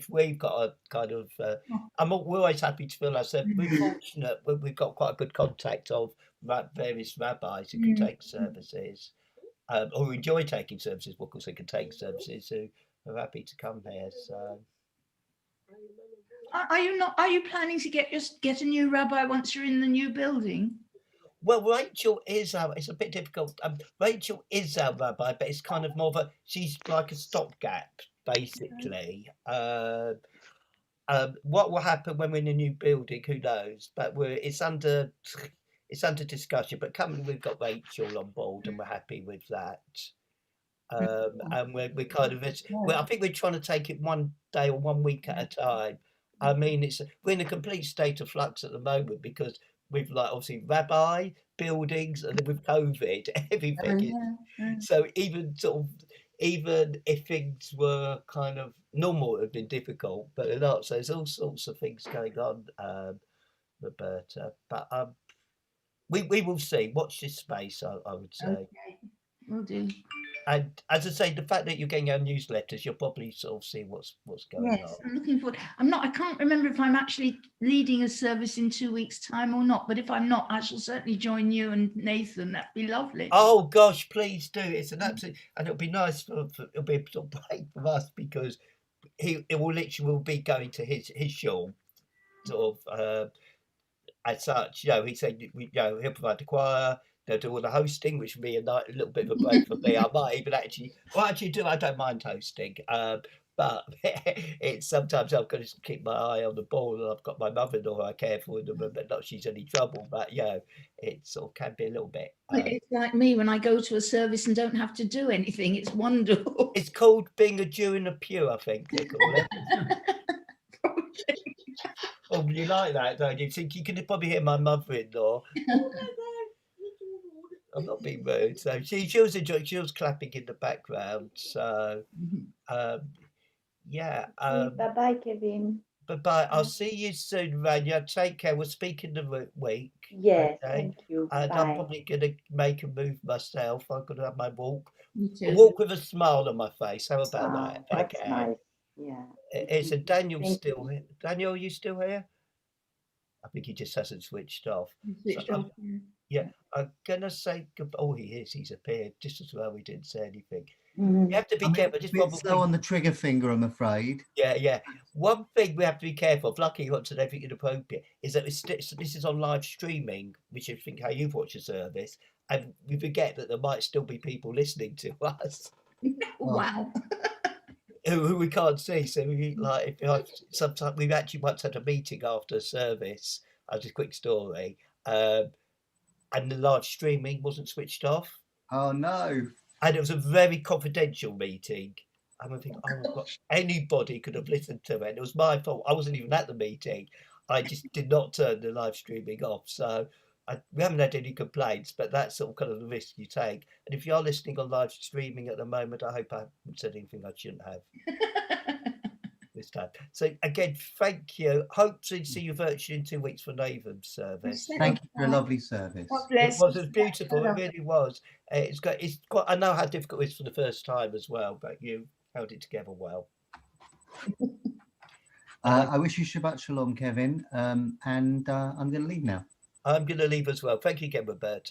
we've got a kind of, we're always happy to feel ourselves. We're fortunate. We've got quite a good contact of various rabbis who can take services, or enjoy taking services. Of course, they can take services who are happy to come here. So, are you planning to get a new rabbi once you're in the new building? Well, Rachel is it's a bit difficult. Rachel is our rabbi, but it's kind of more of she's like a stopgap, basically. What will happen when we're in a new building? Who knows? But it's under discussion. But currently we've got Rachel on board, and we're happy with that. And we're kind of I think we're trying to take it one day or 1 week at a time. I mean, we're in a complete state of flux at the moment because we've obviously rabbi, buildings, and then with COVID, everything is. So even if things were kind of normal, it would have been difficult, but they're not. So there's all sorts of things going on, Roberta. But we will see. Watch this space, I would say. Okay, will do. And as I say, the fact that you're getting our newsletters, you'll probably sort of see what's going Yes, on. I'm looking forward. I can't remember if I'm actually leading a service in 2 weeks' time or not, but if I'm not, I shall certainly join you and Nathan. That'd be lovely. Oh gosh, please do. It's an absolute, and it'll be nice it'll be a sort of break for us because it will literally will be going to his shul, sort of as such. You know, he said he'll provide the choir. They'll do all the hosting, which will be a little bit of a break for me. I might even actually I don't mind hosting. But it's sometimes I've got to keep my eye on the ball, and I've got my mother-in-law I care for in the room, but not she's any trouble. But it sort of can be a little bit. It's like me when I go to a service and don't have to do anything. It's wonderful. It's called being a Jew in the pew, I think they call it. Oh, you like that, don't you? Think you can probably hear my mother-in-law. I'm not being rude. So she was enjoying. She was clapping in the background. So yeah. Bye bye, Kevin. Bye. I'll see you soon, Rania. Take care. We'll speak in the week. Yes, Okay? thank you. And Bye. I'm probably going to make a move myself. I'm going to have my walk. Me too. A walk with a smile on my face. How about that? That's Okay. nice. Yeah. It's a Daniel's Thank still here. Daniel, are you still here? I think he just hasn't switched off. Switched off. Yeah, I'm gonna say goodbye. Oh, he is. He's appeared just as well. We didn't say anything. Mm. You have to be careful. Just a bit slow on the trigger finger, I'm afraid. Yeah. One thing we have to be careful of, lucky you got to everything inappropriate, is that this is on live streaming, which I think how you've watched the service, and we forget that there might still be people listening to us. Wow. Who we can't see. So sometimes we've actually once had a meeting after a service. Just a quick story. And the live streaming wasn't switched off. Oh no. And it was a very confidential meeting. And I think, oh God, anybody could have listened to it. It was my fault. I wasn't even at the meeting. I just did not turn the live streaming off. So we haven't had any complaints, but that's sort of kind of the risk you take. And if you are listening on live streaming at the moment, I hope I haven't said anything I shouldn't have this time. So again, thank you. Hope to see you virtually in 2 weeks for Nathan's service. Thank you for a lovely service. It was beautiful. It really was. It's quite. I know how difficult it is for the first time as well, but you held it together well. I wish you Shabbat Shalom, Kevin. And I'm going to leave now. I'm going to leave as well. Thank you again, Roberta.